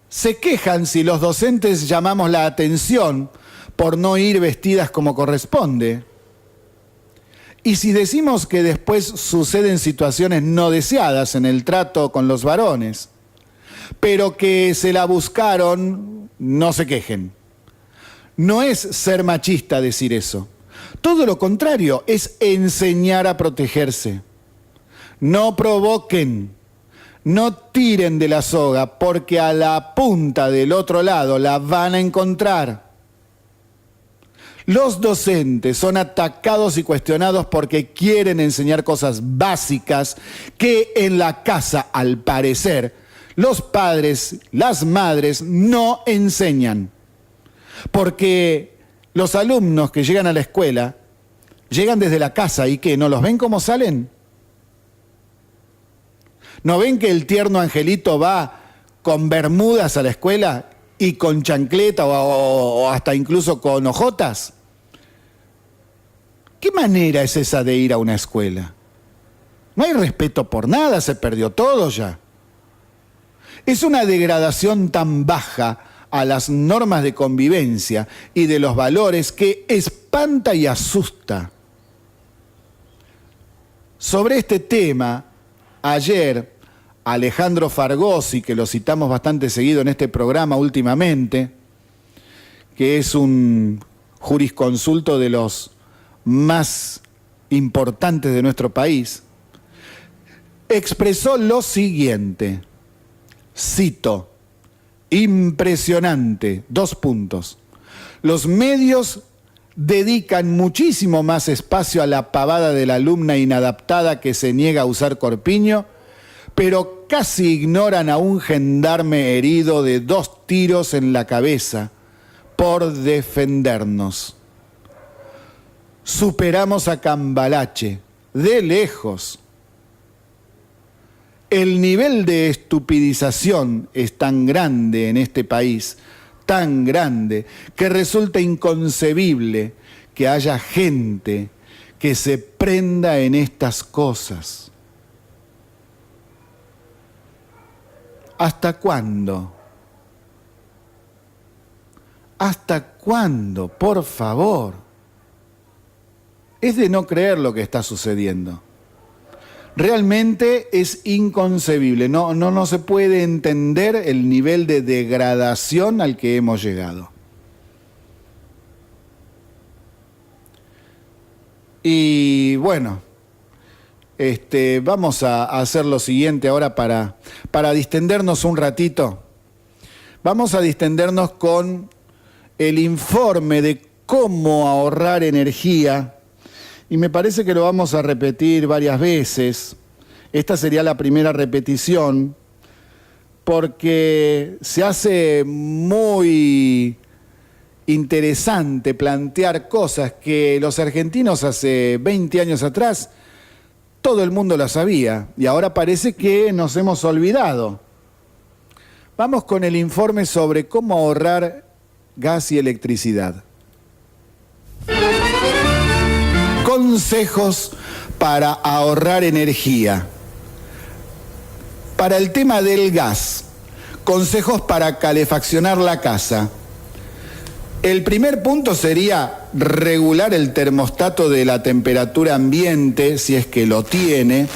se quejan si los docentes llamamos la atención por no ir vestidas como corresponde. Y si decimos que después suceden situaciones no deseadas en el trato con los varones, pero que se la buscaron, no se quejen. No es ser machista decir eso. Todo lo contrario, es enseñar a protegerse. no provoquen, no tiren de la soga, porque a la punta del otro lado la van a encontrar. Los docentes son atacados y cuestionados porque quieren enseñar cosas básicas que en la casa, al parecer, los padres, las madres no enseñan. Porque los alumnos que llegan a la escuela llegan desde la casa y ¿qué? ¿No los ven cómo salen? ¿No ven que el tierno angelito va con bermudas a la escuela y con chancleta o hasta incluso con ojotas? ¿Qué manera es esa de ir a una escuela? No hay respeto por nada, se perdió todo ya. Es una degradación tan baja a las normas de convivencia y de los valores que espanta y asusta. Sobre este tema, ayer, Alejandro Fargosi, que lo citamos bastante seguido en este programa últimamente, que es un jurisconsulto de los más importantes de nuestro país, expresó lo siguiente, cito, impresionante, 2 puntos. Los medios dedican muchísimo más espacio a la pavada de la alumna inadaptada que se niega a usar corpiño, pero casi ignoran a un gendarme herido de 2 tiros en la cabeza por defendernos. Superamos a Cambalache, de lejos. El nivel de estupidización es tan grande en este país, tan grande, que resulta inconcebible que haya gente que se prenda en estas cosas. ¿Hasta cuándo? ¿Hasta cuándo? Por favor. Es de no creer lo que está sucediendo. Realmente es inconcebible, no se puede entender el nivel de degradación al que hemos llegado. Y bueno, vamos a hacer lo siguiente ahora para distendernos un ratito. Vamos a distendernos con el informe de cómo ahorrar energía. Y me parece que lo vamos a repetir varias veces. Esta sería la primera repetición, porque se hace muy interesante plantear cosas que los argentinos hace 20 años atrás todo el mundo las sabía y ahora parece que nos hemos olvidado. Vamos con el informe sobre cómo ahorrar gas y electricidad. Consejos para ahorrar energía. Para el tema del gas, consejos para calefaccionar la casa. El primer punto sería regular el termostato de la temperatura ambiente, si es que lo tiene,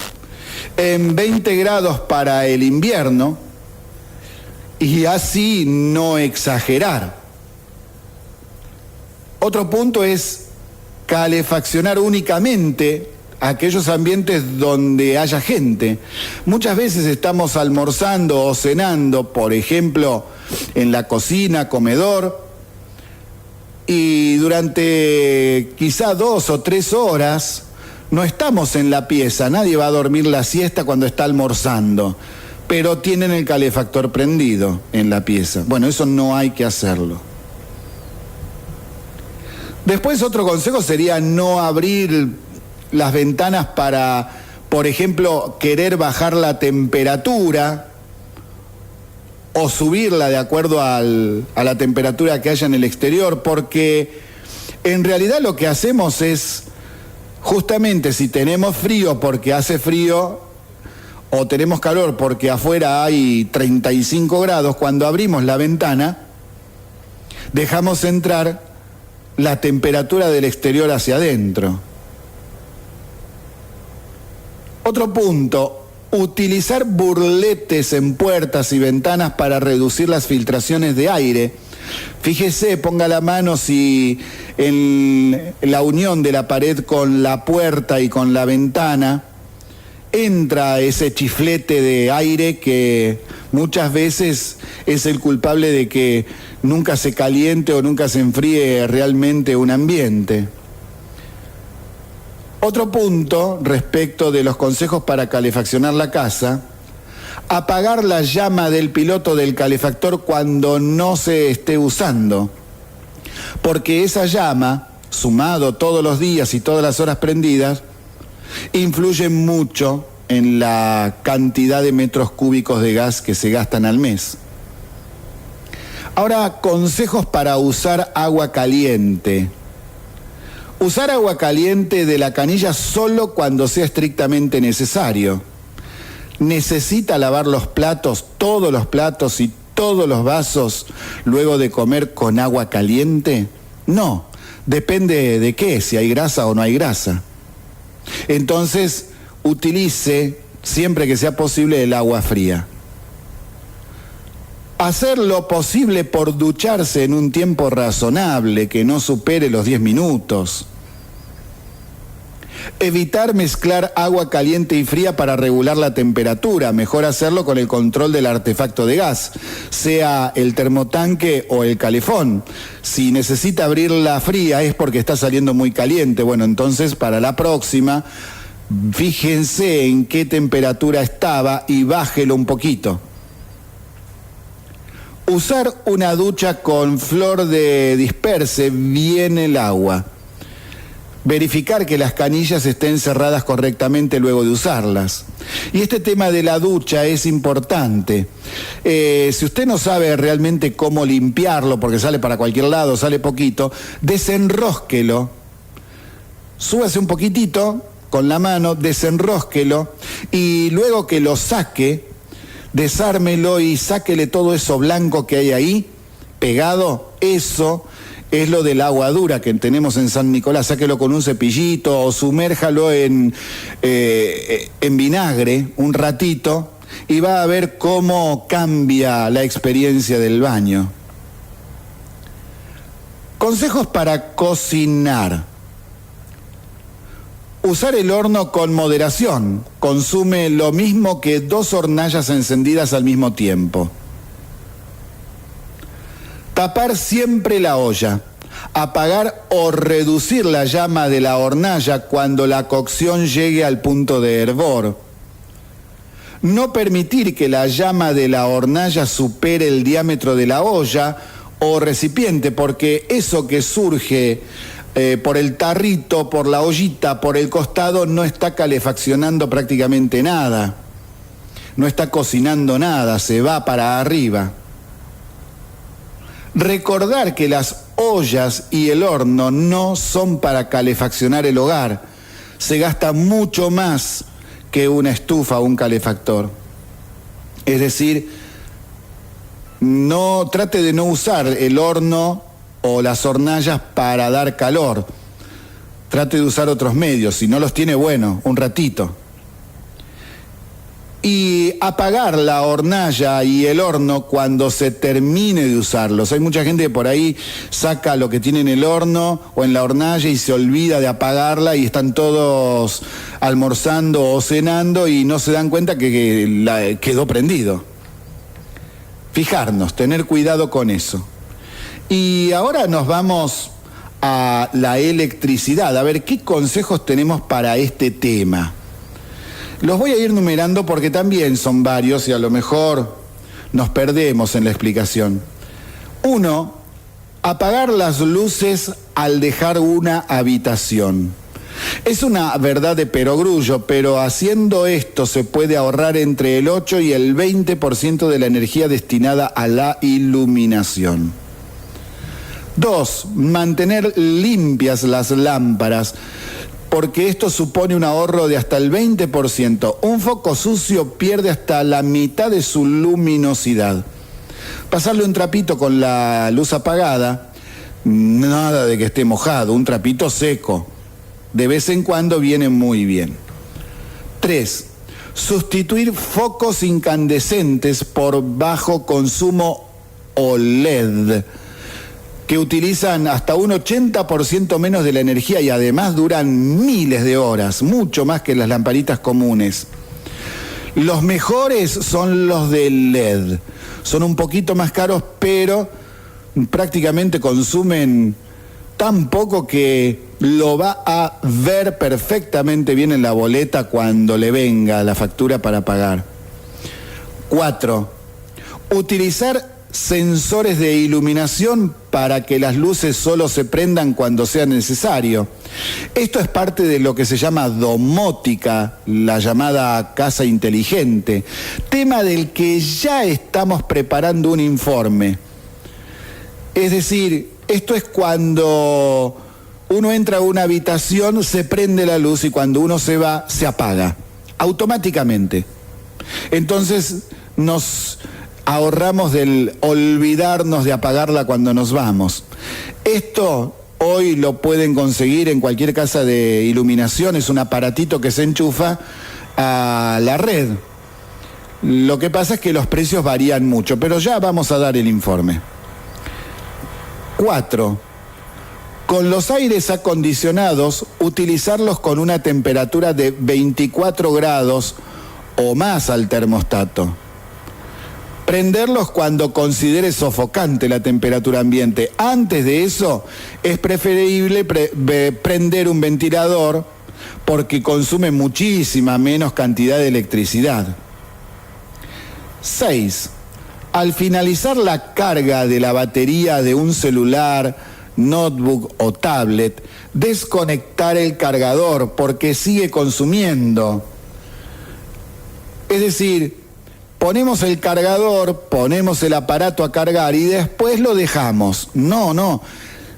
en 20 grados para el invierno y así no exagerar. Otro punto es calefaccionar únicamente aquellos ambientes donde haya gente. Muchas veces estamos almorzando o cenando, por ejemplo, en la cocina, comedor, y durante quizá 2 o 3 horas no estamos en la pieza, nadie va a dormir la siesta cuando está almorzando, pero tienen el calefactor prendido en la pieza. Bueno, eso no hay que hacerlo. Después otro consejo sería no abrir las ventanas para, por ejemplo, querer bajar la temperatura o subirla de acuerdo a la temperatura que haya en el exterior, porque en realidad lo que hacemos es, justamente si tenemos frío porque hace frío, o tenemos calor porque afuera hay 35 grados, cuando abrimos la ventana, dejamos entrar la temperatura del exterior hacia adentro. Otro punto, utilizar burletes en puertas y ventanas para reducir las filtraciones de aire. Fíjese, ponga la mano si en la unión de la pared con la puerta y con la ventana entra ese chiflete de aire que muchas veces es el culpable de que nunca se caliente o nunca se enfríe realmente un ambiente. Otro punto respecto de los consejos para calefaccionar la casa: apagar la llama del piloto del calefactor cuando no se esté usando, porque esa llama, sumado todos los días y todas las horas prendidas, influye mucho en la cantidad de metros cúbicos de gas que se gastan al mes. Ahora, consejos para usar agua caliente. Usar agua caliente de la canilla solo cuando sea estrictamente necesario. ¿Necesita lavar los platos, todos los platos y todos los vasos luego de comer con agua caliente? No, depende de qué, si hay grasa o no hay grasa. Entonces, utilice, siempre que sea posible, el agua fría. Hacer lo posible por ducharse en un tiempo razonable, que no supere los 10 minutos. Evitar mezclar agua caliente y fría para regular la temperatura. Mejor hacerlo con el control del artefacto de gas, sea el termotanque o el calefón. Si necesita abrirla fría es porque está saliendo muy caliente. Bueno, entonces para la próxima, fíjense en qué temperatura estaba y bájelo un poquito. Usar una ducha con flor de disperse bien el agua. Verificar que las canillas estén cerradas correctamente luego de usarlas. Y este tema de la ducha es importante. Si usted no sabe realmente cómo limpiarlo, porque sale para cualquier lado, sale poquito, desenrósquelo. Súbase un poquitito con la mano, desenrósquelo y luego que lo saque, desármelo y sáquele todo eso blanco que hay ahí, pegado. Eso es lo del agua dura que tenemos en San Nicolás. Sáquelo con un cepillito o sumérjalo en vinagre un ratito y va a ver cómo cambia la experiencia del baño. Consejos para cocinar. Usar el horno con moderación. Consume lo mismo que 2 hornallas encendidas al mismo tiempo. Tapar siempre la olla. Apagar o reducir la llama de la hornalla cuando la cocción llegue al punto de hervor. No permitir que la llama de la hornalla supere el diámetro de la olla o recipiente, porque eso que surge por el tarrito, por la ollita, por el costado, no está calefaccionando prácticamente nada. No está cocinando nada, se va para arriba. Recordar que las ollas y el horno no son para calefaccionar el hogar. Se gasta mucho más que una estufa o un calefactor. Es decir, no trate de no usar el horno o las hornallas para dar calor. Trate de usar otros medios. Si no los tiene, bueno, un ratito. Y apagar la hornalla y el horno cuando se termine de usarlos. Hay mucha gente que por ahí saca lo que tiene en el horno o en la hornalla y se olvida de apagarla y están todos almorzando o cenando y no se dan cuenta que quedó prendido. Fijarnos, tener cuidado con eso. Y ahora nos vamos a la electricidad, a ver qué consejos tenemos para este tema. Los voy a ir numerando porque también son varios y a lo mejor nos perdemos en la explicación. 1. Apagar las luces al dejar una habitación. Es una verdad de perogrullo, pero haciendo esto se puede ahorrar entre el 8 y el 20% de la energía destinada a la iluminación. 2. Mantener limpias las lámparas, porque esto supone un ahorro de hasta el 20%. Un foco sucio pierde hasta la mitad de su luminosidad. Pasarle un trapito con la luz apagada, nada de que esté mojado, un trapito seco. De vez en cuando viene muy bien. 3. Sustituir focos incandescentes por bajo consumo OLED, que utilizan hasta un 80% menos de la energía y además duran miles de horas, mucho más que las lamparitas comunes. Los mejores son los de LED. Son un poquito más caros, pero prácticamente consumen tan poco que lo va a ver perfectamente bien en la boleta cuando le venga la factura para pagar. 4. Utilizar sensores de iluminación para que las luces solo se prendan cuando sea necesario. Esto es parte de lo que se llama domótica, la llamada casa inteligente, tema del que ya estamos preparando un informe. Es decir, esto es cuando uno entra a una habitación, se prende la luz y cuando uno se va, se apaga automáticamente. Entonces nos ahorramos del olvidarnos de apagarla cuando nos vamos. Esto hoy lo pueden conseguir en cualquier casa de iluminación, es un aparatito que se enchufa a la red. Lo que pasa es que los precios varían mucho, pero ya vamos a dar el informe. 4. Con los aires acondicionados, utilizarlos con una temperatura de 24 grados o más al termostato. Prenderlos cuando considere sofocante la temperatura ambiente. Antes de eso, es preferible prender un ventilador porque consume muchísima menos cantidad de electricidad. 6. Al finalizar la carga de la batería de un celular, notebook o tablet, desconectar el cargador porque sigue consumiendo. Es decir, ponemos el cargador, ponemos el aparato a cargar y después lo dejamos. No,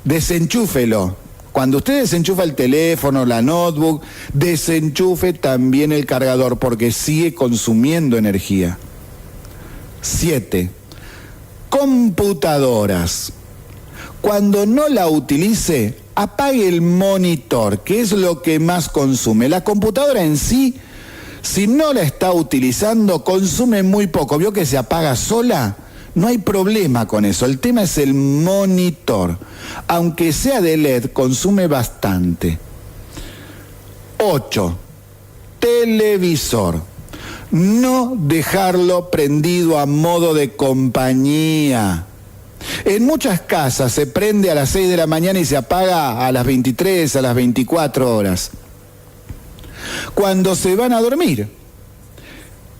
desenchúfelo. Cuando usted desenchufa el teléfono, la notebook, desenchufe también el cargador porque sigue consumiendo energía. 7. Computadoras. Cuando no la utilice, apague el monitor, que es lo que más consume. La computadora en sí, si no la está utilizando, consume muy poco. ¿Vio que se apaga sola? No hay problema con eso. El tema es el monitor. Aunque sea de LED, consume bastante. 8. Televisor. No dejarlo prendido a modo de compañía. En muchas casas se prende a las 6 de la mañana y se apaga a las 23, a las 24 horas. Cuando se van a dormir.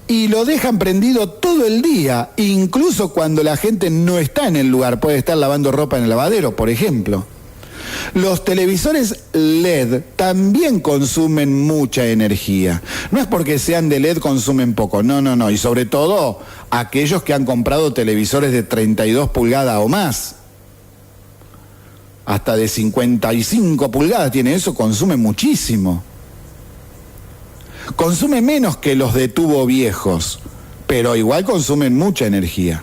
Y lo dejan prendido todo el día, incluso cuando la gente no está en el lugar, puede estar lavando ropa en el lavadero, por ejemplo. Los televisores LED también consumen mucha energía. No es porque sean de LED consumen poco, no. Y sobre todo aquellos que han comprado televisores de 32 pulgadas o más. Hasta de 55 pulgadas tiene eso, consume muchísimo. Consume menos que los de tubo viejos, pero igual consumen mucha energía.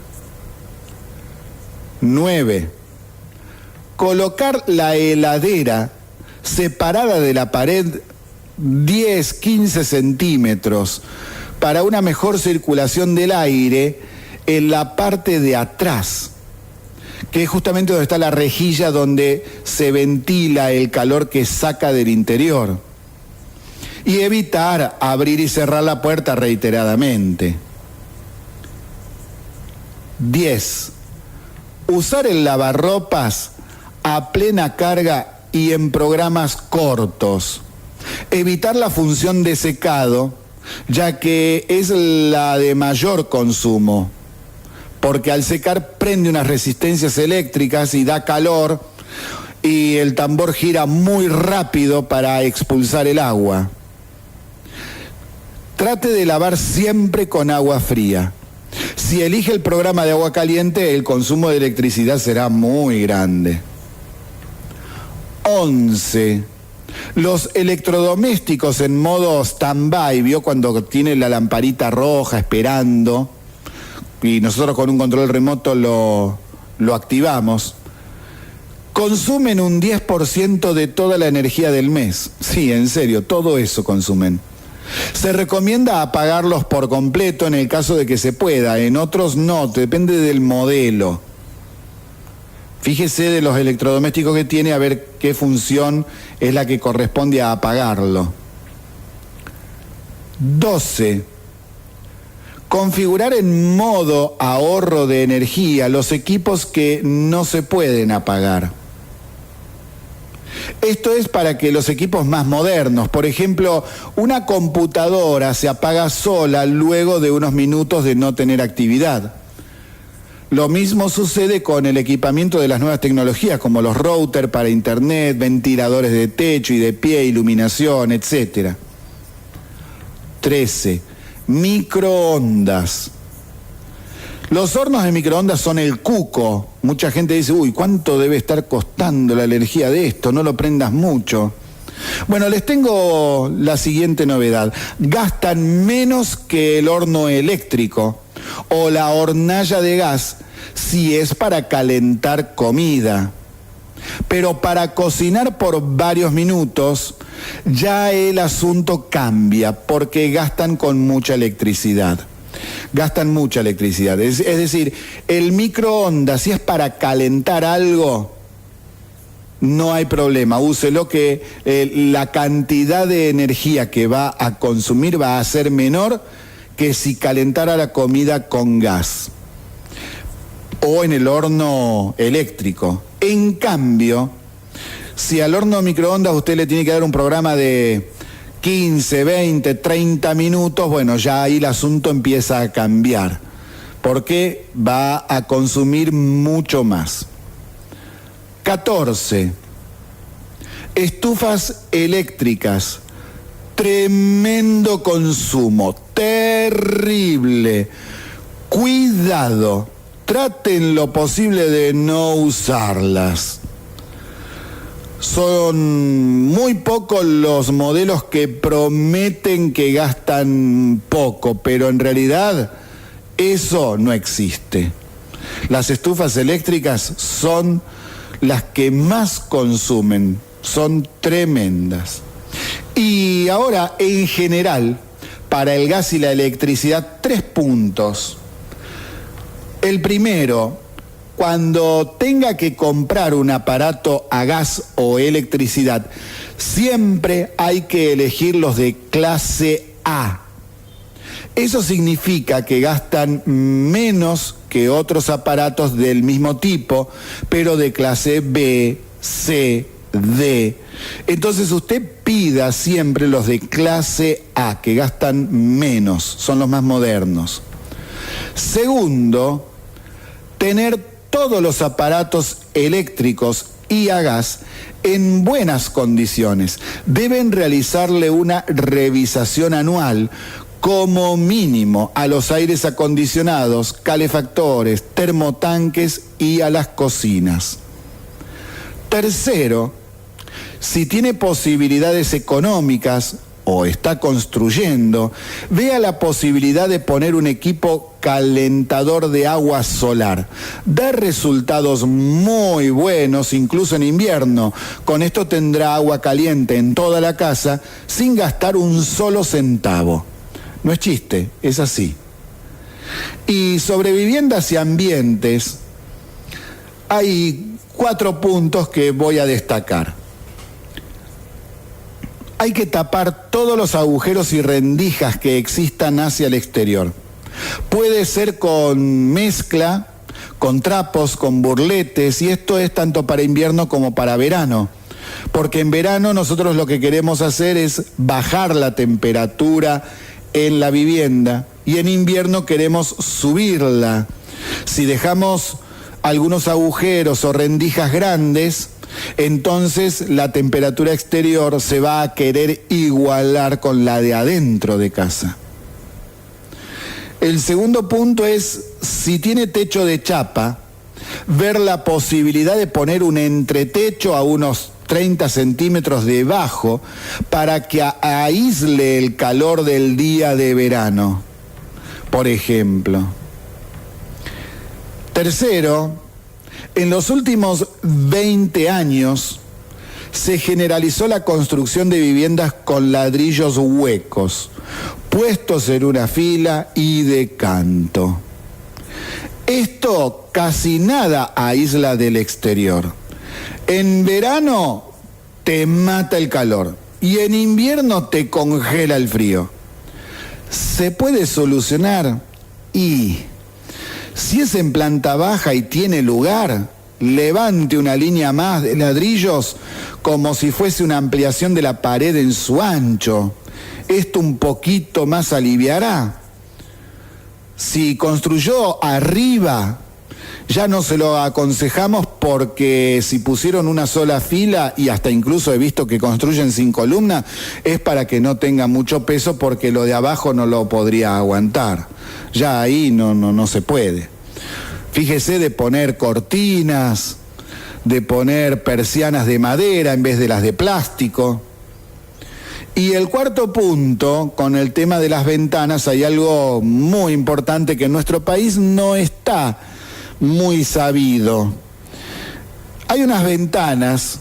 9. Colocar la heladera separada de la pared 10-15 centímetros para una mejor circulación del aire en la parte de atrás, que es justamente donde está la rejilla donde se ventila el calor que saca del interior. Y evitar abrir y cerrar la puerta reiteradamente. 10. Usar el lavarropas a plena carga y en programas cortos. Evitar la función de secado, ya que es la de mayor consumo, porque al secar prende unas resistencias eléctricas y da calor y el tambor gira muy rápido para expulsar el agua. Trate de lavar siempre con agua fría. Si elige el programa de agua caliente, el consumo de electricidad será muy grande. 11. Los electrodomésticos en modo stand-by, ¿vio? Cuando tiene la lamparita roja esperando y nosotros con un control remoto lo activamos, consumen un 10% de toda la energía del mes. Sí, en serio, todo eso consumen. Se recomienda apagarlos por completo en el caso de que se pueda, en otros no, depende del modelo. Fíjese de los electrodomésticos que tiene a ver qué función es la que corresponde a apagarlo. 12. Configurar en modo ahorro de energía los equipos que no se pueden apagar. Esto es para que los equipos más modernos, por ejemplo, una computadora se apaga sola luego de unos minutos de no tener actividad. Lo mismo sucede con el equipamiento de las nuevas tecnologías, como los routers para internet, ventiladores de techo y de pie, iluminación, etc. 13. Microondas. Los hornos de microondas son el cuco. Mucha gente dice, uy, ¿cuánto debe estar costando la energía de esto? No lo prendas mucho. Bueno, les tengo la siguiente novedad. Gastan menos que el horno eléctrico o la hornalla de gas si es para calentar comida. Pero para cocinar por varios minutos ya el asunto cambia porque gastan con mucha electricidad. Gastan mucha electricidad. Es decir, el microondas, si es para calentar algo, no hay problema. Úselo que la cantidad de energía que va a consumir va a ser menor que si calentara la comida con gas o en el horno eléctrico. En cambio, si al horno microondas usted le tiene que dar un programa de 15, 20, 30 minutos, bueno, ya ahí el asunto empieza a cambiar, porque va a consumir mucho más. 14. Estufas eléctricas. Tremendo consumo, terrible. Cuidado, traten lo posible de no usarlas. Son muy pocos los modelos que prometen que gastan poco, pero en realidad eso no existe. Las estufas eléctricas son las que más consumen, son tremendas. Y ahora, en general, para el gas y la electricidad, 3 puntos. El primero, cuando tenga que comprar un aparato a gas o electricidad, siempre hay que elegir los de clase A. Eso significa que gastan menos que otros aparatos del mismo tipo, pero de clase B, C, D. Entonces usted pida siempre los de clase A, que gastan menos, son los más modernos. Segundo, tener todos los aparatos eléctricos y a gas en buenas condiciones. Deben realizarle una revisación anual como mínimo a los aires acondicionados, calefactores, termotanques y a las cocinas. Tercero, si tiene posibilidades económicas o está construyendo, vea la posibilidad de poner un equipo calentador de agua solar. Da resultados muy buenos, incluso en invierno. Con esto tendrá agua caliente en toda la casa sin gastar un solo centavo. No es chiste, es así. Y sobre viviendas y ambientes, hay 4 puntos que voy a destacar. Hay que tapar todos los agujeros y rendijas que existan hacia el exterior. Puede ser con mezcla, con trapos, con burletes, y esto es tanto para invierno como para verano. Porque en verano nosotros lo que queremos hacer es bajar la temperatura en la vivienda y en invierno queremos subirla. Si dejamos algunos agujeros o rendijas grandes, entonces la temperatura exterior se va a querer igualar con la de adentro de casa. El segundo punto es, si tiene techo de chapa, ver la posibilidad de poner un entretecho a unos 30 centímetros debajo para que aísle el calor del día de verano, por ejemplo. Tercero, en los últimos 20 años se generalizó la construcción de viviendas con ladrillos huecos, puestos en una fila y de canto. Esto casi nada aísla del exterior. En verano te mata el calor y en invierno te congela el frío. ¿Se puede solucionar? Y si es en planta baja y tiene lugar, levante una línea más de ladrillos como si fuese una ampliación de la pared en su ancho. Esto un poquito más aliviará. Si construyó arriba, ya no se lo aconsejamos, porque si pusieron una sola fila, y hasta incluso he visto que construyen sin columna, es para que no tenga mucho peso, porque lo de abajo no lo podría aguantar. Ya ahí no se puede. Fíjese de poner cortinas, de poner persianas de madera en vez de las de plástico. Y el cuarto punto, con el tema de las ventanas, hay algo muy importante que en nuestro país no está muy sabido. Hay unas ventanas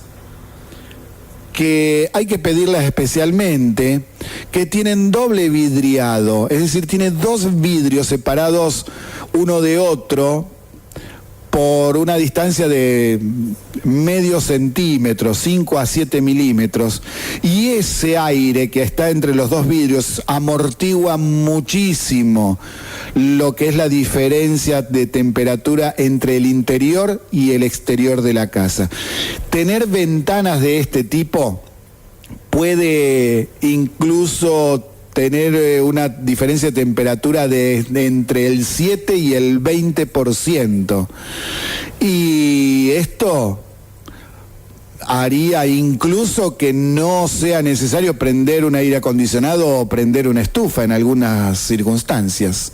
que hay que pedirlas especialmente, que tienen doble vidriado, es decir, tiene dos vidrios separados uno de otro por una distancia de medio centímetro, 5 a 7 milímetros, y ese aire que está entre los dos vidrios amortigua muchísimo lo que es la diferencia de temperatura entre el interior y el exterior de la casa. Tener ventanas de este tipo puede incluso tener una diferencia de temperatura de entre el 7 y el 20%. Y esto haría incluso que no sea necesario prender un aire acondicionado o prender una estufa en algunas circunstancias.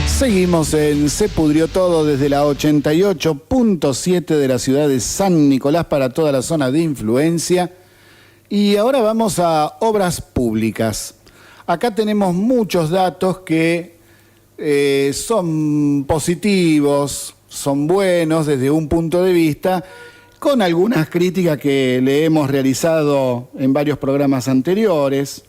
Seguimos en Se Pudrió Todo desde la 88.7 de la ciudad de San Nicolás para toda la zona de influencia. Y ahora vamos a obras públicas. Acá tenemos muchos datos que son positivos, son buenos desde un punto de vista, con algunas críticas que le hemos realizado en varios programas anteriores,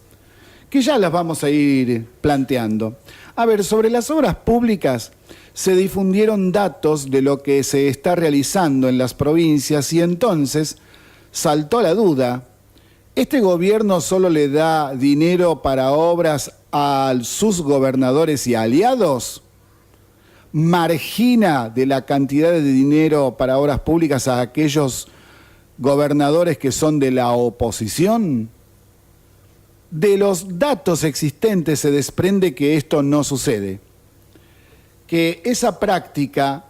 que ya las vamos a ir planteando. A ver, sobre las obras públicas se difundieron datos de lo que se está realizando en las provincias y entonces saltó la duda. ¿Este gobierno solo le da dinero para obras a sus gobernadores y aliados? ¿Margina de la cantidad de dinero para obras públicas a aquellos gobernadores que son de la oposición? De los datos existentes se desprende que esto no sucede, que esa práctica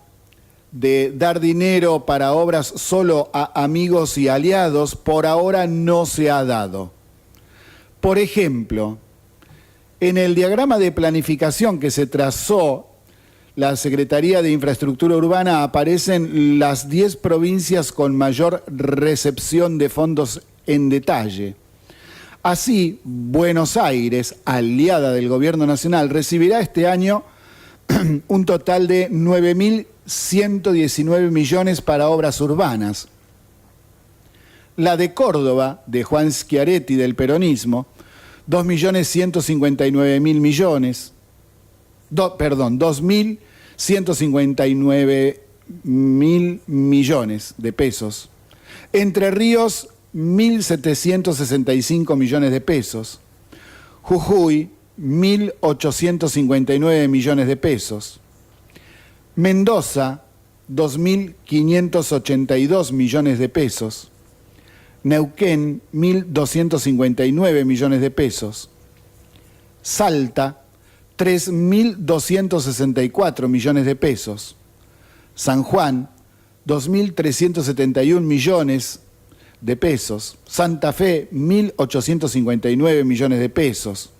de dar dinero para obras solo a amigos y aliados por ahora no se ha dado. Por ejemplo, en el diagrama de planificación que se trazó la Secretaría de Infraestructura Urbana aparecen las 10 provincias con mayor recepción de fondos en detalle. Así, Buenos Aires, aliada del Gobierno Nacional, recibirá este año un total de 9.119 millones para obras urbanas. La de Córdoba, de Juan Schiaretti del peronismo, 2.159.000 millones. 2.159.000 millones de pesos. Entre Ríos, 1.765 millones de pesos. Jujuy, 1.859 millones de pesos. Mendoza, 2.582 millones de pesos. Neuquén, 1.259 millones de pesos. Salta, 3.264 millones de pesos. San Juan, 2.371 millones de pesos. Santa Fe, 1.859 millones de pesos.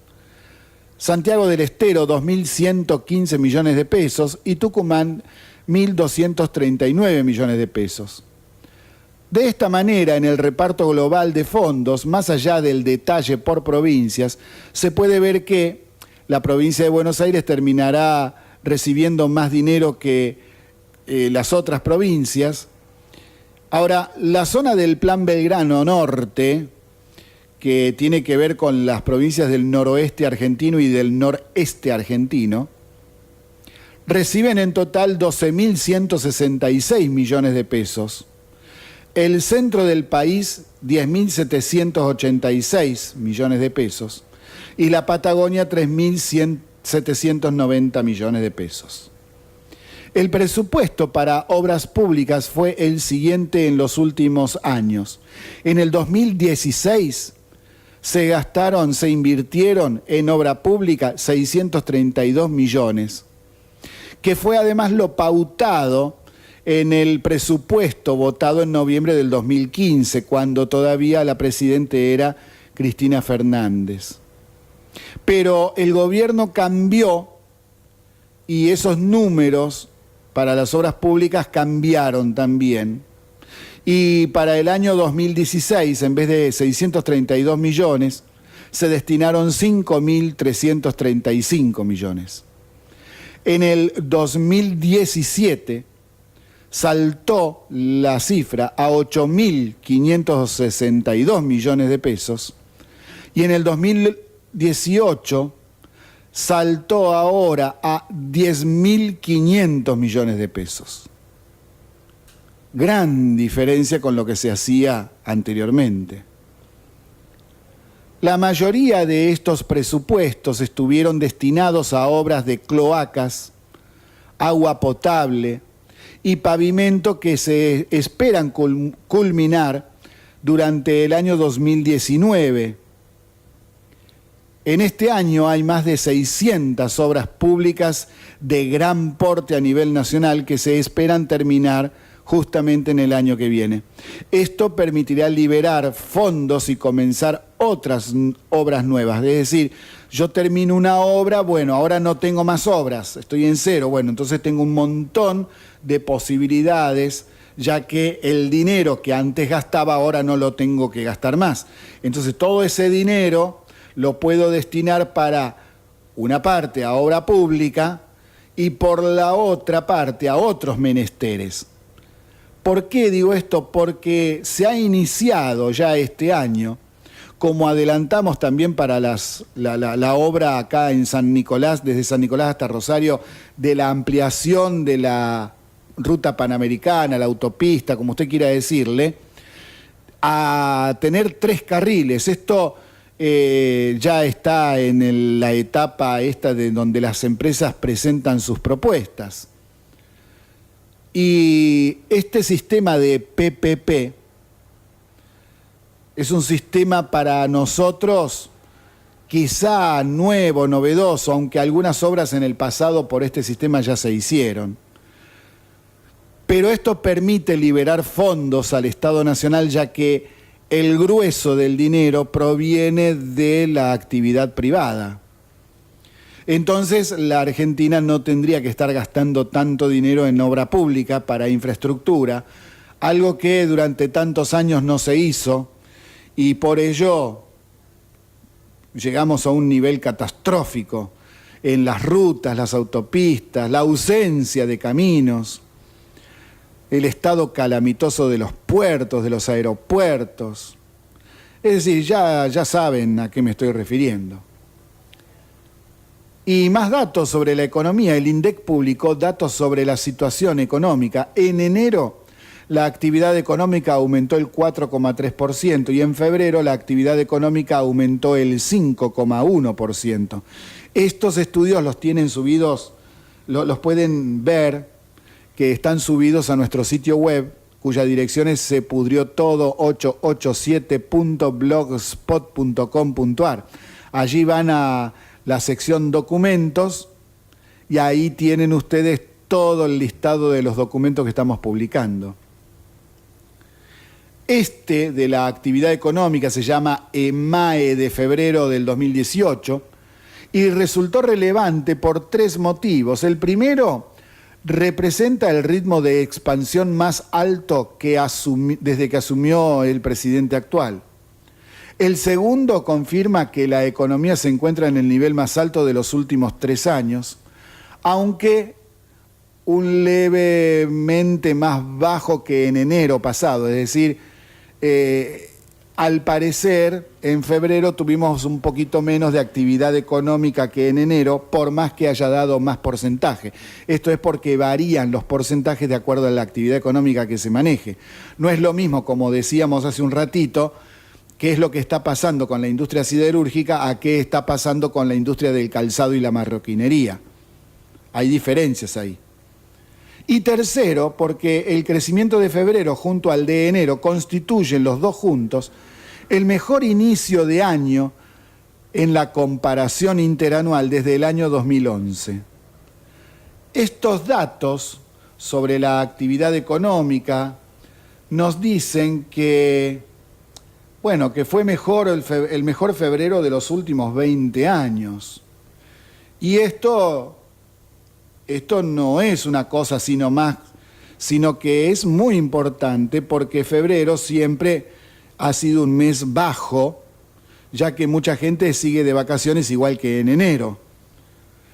Santiago del Estero, 2.115 millones de pesos. Y Tucumán, 1.239 millones de pesos. De esta manera, en el reparto global de fondos, más allá del detalle por provincias, se puede ver que la provincia de Buenos Aires terminará recibiendo más dinero que las otras provincias. Ahora, la zona del Plan Belgrano Norte, que tiene que ver con las provincias del noroeste argentino y del noreste argentino, reciben en total 12.166 millones de pesos. El centro del país, 10.786 millones de pesos. y la Patagonia 3.790 millones de pesos. El presupuesto para obras públicas fue el siguiente en los últimos años. En el 2016 se invirtieron en obra pública 632 millones, que fue además lo pautado en el presupuesto votado en noviembre del 2015, cuando todavía la presidente era Cristina Fernández. Pero el gobierno cambió y esos números para las obras públicas cambiaron también. Y para el año 2016, en vez de 632 millones, se destinaron 5.335 millones. En el 2017 saltó la cifra a 8.562 millones de pesos y en el 2018 saltó ahora a 10.500 millones de pesos. Gran diferencia con lo que se hacía anteriormente. La mayoría de estos presupuestos estuvieron destinados a obras de cloacas, agua potable y pavimento que se esperan culminar durante el año 2019. En este año hay más de 600 obras públicas de gran porte a nivel nacional que se esperan terminar justamente en el año que viene. Esto permitirá liberar fondos y comenzar otras obras nuevas. Es decir, yo termino una obra, bueno, ahora no tengo más obras, estoy en cero. Bueno, entonces tengo un montón de posibilidades, ya que el dinero que antes gastaba ahora no lo tengo que gastar más. Entonces todo ese dinero lo puedo destinar para una parte a obra pública y por la otra parte a otros menesteres. ¿Por qué digo esto? Porque se ha iniciado ya este año, como adelantamos también para la obra acá en San Nicolás, desde San Nicolás hasta Rosario, de la ampliación de la ruta panamericana, la autopista, como usted quiera decirle, a tener 3 carriles. Esto ya está en la etapa esta de donde las empresas presentan sus propuestas. Y este sistema de PPP es un sistema para nosotros quizá nuevo, novedoso, aunque algunas obras en el pasado por este sistema ya se hicieron. Pero esto permite liberar fondos al Estado Nacional, ya que el grueso del dinero proviene de la actividad privada. Entonces, la Argentina no tendría que estar gastando tanto dinero en obra pública para infraestructura, algo que durante tantos años no se hizo, y por ello llegamos a un nivel catastrófico en las rutas, las autopistas, la ausencia de caminos, el estado calamitoso de los puertos, de los aeropuertos. Es decir, ya saben a qué me estoy refiriendo. Y más datos sobre la economía. El INDEC publicó datos sobre la situación económica. En enero la actividad económica aumentó el 4,3% y en febrero la actividad económica aumentó el 5,1%. Estos estudios los tienen subidos, los pueden ver, que están subidos a nuestro sitio web, cuya dirección es sepudriotodo887.blogspot.com.ar. Allí van a la sección documentos y ahí tienen ustedes todo el listado de los documentos que estamos publicando. Este de la actividad económica se llama EMAE de febrero del 2018 y resultó relevante por 3 motivos. El primero, representa el ritmo de expansión más alto desde que asumió el presidente actual. El segundo, confirma que la economía se encuentra en el nivel más alto de los últimos 3 años, aunque un levemente más bajo que en enero pasado. Es decir, al parecer, en febrero tuvimos un poquito menos de actividad económica que en enero, por más que haya dado más porcentaje. Esto es porque varían los porcentajes de acuerdo a la actividad económica que se maneje. No es lo mismo, como decíamos hace un ratito, qué es lo que está pasando con la industria siderúrgica a qué está pasando con la industria del calzado y la marroquinería. Hay diferencias ahí. Y tercero, porque el crecimiento de febrero junto al de enero constituyen los dos juntos el mejor inicio de año en la comparación interanual desde el año 2011. Estos datos sobre la actividad económica nos dicen que, bueno, que fue mejor el mejor febrero de los últimos 20 años. Y esto no es una cosa sino que es muy importante porque febrero siempre ha sido un mes bajo, ya que mucha gente sigue de vacaciones igual que en enero.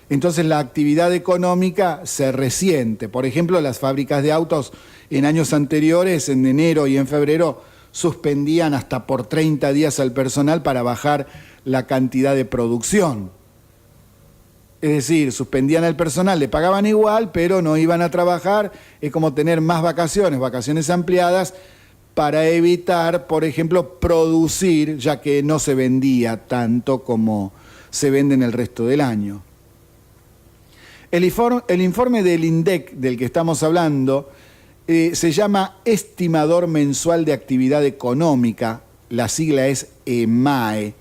Entonces la actividad económica se resiente. Por ejemplo, las fábricas de autos en años anteriores, en enero y en febrero, suspendían hasta por 30 días al personal para bajar la cantidad de producción. Es decir, suspendían al personal, le pagaban igual, pero no iban a trabajar. Es como tener más vacaciones ampliadas, para evitar, por ejemplo, producir, ya que no se vendía tanto como se vende en el resto del año. El informe del INDEC, del que estamos hablando, se llama Estimador Mensual de Actividad Económica, la sigla es EMAE.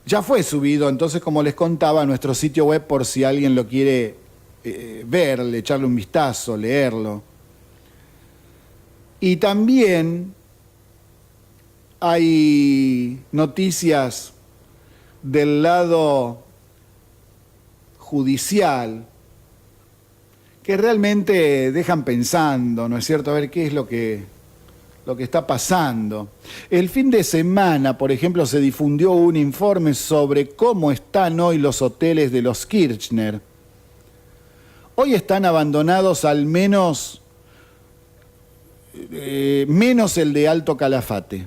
Ya fue subido, entonces, como les contaba, a nuestro sitio web por si alguien lo quiere ver, echarle un vistazo, leerlo. Y también hay noticias del lado judicial que realmente dejan pensando, ¿no es cierto? A ver qué es lo que está pasando. El fin de semana, por ejemplo, se difundió un informe sobre cómo están hoy los hoteles de los Kirchner. Hoy están abandonados al menos el de Alto Calafate,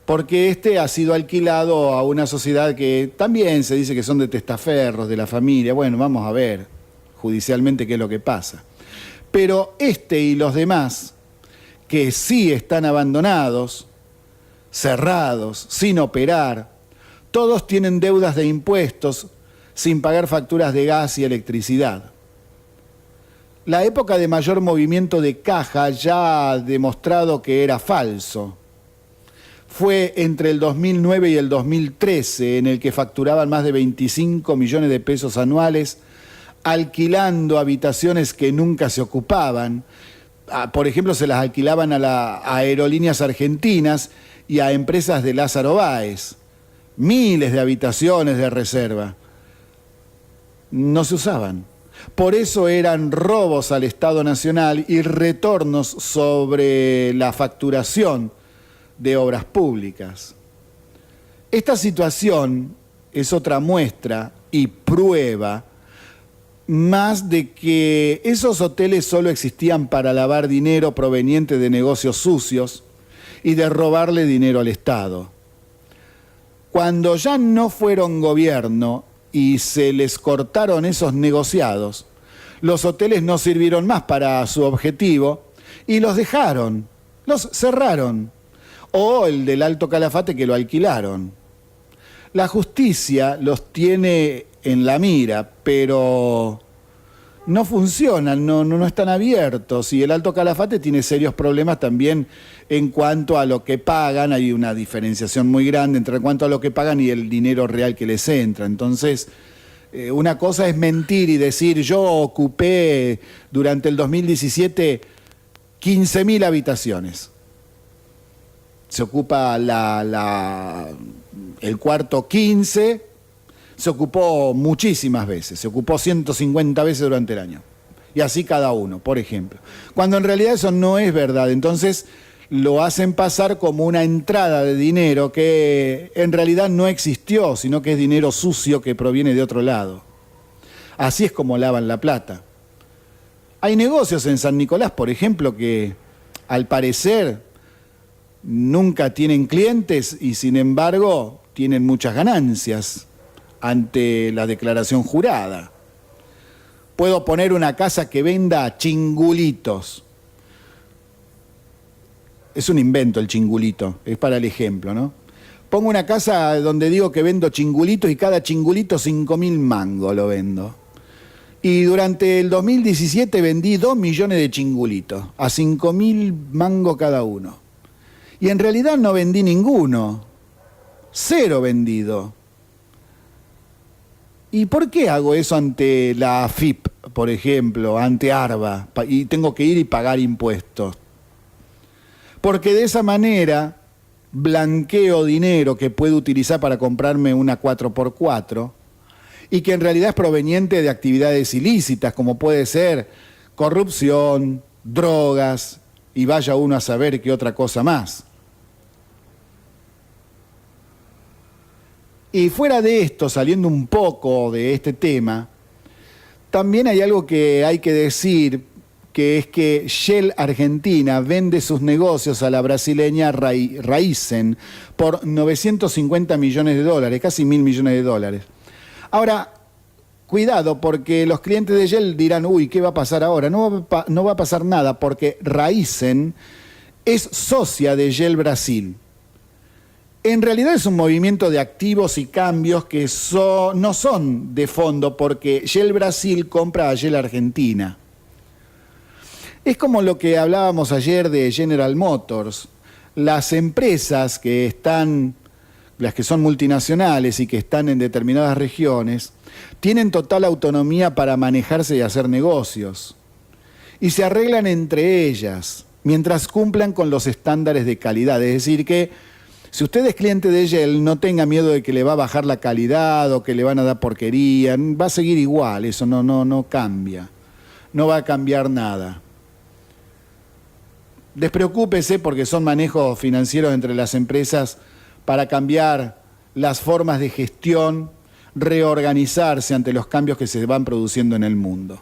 porque este ha sido alquilado a una sociedad que también se dice que son de testaferros, de la familia. Bueno, vamos a ver judicialmente qué es lo que pasa. Pero este y los demás, que sí están abandonados, cerrados, sin operar, todos tienen deudas de impuestos, sin pagar facturas de gas y electricidad. La época de mayor movimiento de caja ya ha demostrado que era falso. Fue entre el 2009 y el 2013 en el que facturaban más de 25 millones de pesos anuales, alquilando habitaciones que nunca se ocupaban. Por ejemplo, se las alquilaban a aerolíneas argentinas y a empresas de Lázaro Báez. Miles de habitaciones de reserva. No se usaban. Por eso eran robos al Estado Nacional y retornos sobre la facturación de obras públicas. Esta situación es otra muestra y prueba más de que esos hoteles solo existían para lavar dinero proveniente de negocios sucios y de robarle dinero al Estado. Cuando ya no fueron gobierno y se les cortaron esos negociados, los hoteles no sirvieron más para su objetivo y los dejaron, los cerraron, o el del Alto Calafate que lo alquilaron. La justicia los tiene en la mira, pero no funcionan, no están abiertos, y el Alto Calafate tiene serios problemas también en cuanto a lo que pagan. Hay una diferenciación muy grande entre cuanto a lo que pagan y el dinero real que les entra. Entonces, una cosa es mentir y decir yo ocupé durante el 2017 15.000 habitaciones. Se ocupa el cuarto 15, se ocupó muchísimas veces, se ocupó 150 veces durante el año. Y así cada uno, por ejemplo. Cuando en realidad eso no es verdad. Entonces lo hacen pasar como una entrada de dinero que en realidad no existió, sino que es dinero sucio que proviene de otro lado. Así es como lavan la plata. Hay negocios en San Nicolás, por ejemplo, que al parecer nunca tienen clientes y sin embargo tienen muchas ganancias ante la declaración jurada. Puedo poner una casa que venda chingulitos. Es un invento el chingulito, es para el ejemplo, ¿no? Pongo una casa donde digo que vendo chingulitos y cada chingulito 5.000 mangos lo vendo. Y durante el 2017 vendí 2 millones de chingulitos, a 5.000 mangos cada uno. Y en realidad no vendí ninguno, 0 vendido. ¿Y por qué hago eso ante la AFIP, por ejemplo, ante ARBA, y tengo que ir y pagar impuestos? Porque de esa manera blanqueo dinero que puedo utilizar para comprarme una 4x4 y que en realidad es proveniente de actividades ilícitas, como puede ser corrupción, drogas y vaya uno a saber qué otra cosa más. Y fuera de esto, saliendo un poco de este tema, también hay algo que hay que decir, que es que Shell Argentina vende sus negocios a la brasileña Raízen por 950 millones de dólares, casi 1.000 millones de dólares. Ahora, cuidado, porque los clientes de Shell dirán, uy, ¿qué va a pasar ahora? No va a pasar nada, porque Raízen es socia de Shell Brasil. En realidad es un movimiento de activos y cambios que no son de fondo, porque Shell Brasil compra a Shell Argentina. Es como lo que hablábamos ayer de General Motors. Las empresas las que son multinacionales y que están en determinadas regiones, tienen total autonomía para manejarse y hacer negocios. Y se arreglan entre ellas, mientras cumplan con los estándares de calidad. Es decir, que si usted es cliente de Shell, no tenga miedo de que le va a bajar la calidad o que le van a dar porquería. Va a seguir igual, eso no cambia. No va a cambiar nada. Despreocúpese porque son manejos financieros entre las empresas para cambiar las formas de gestión, reorganizarse ante los cambios que se van produciendo en el mundo.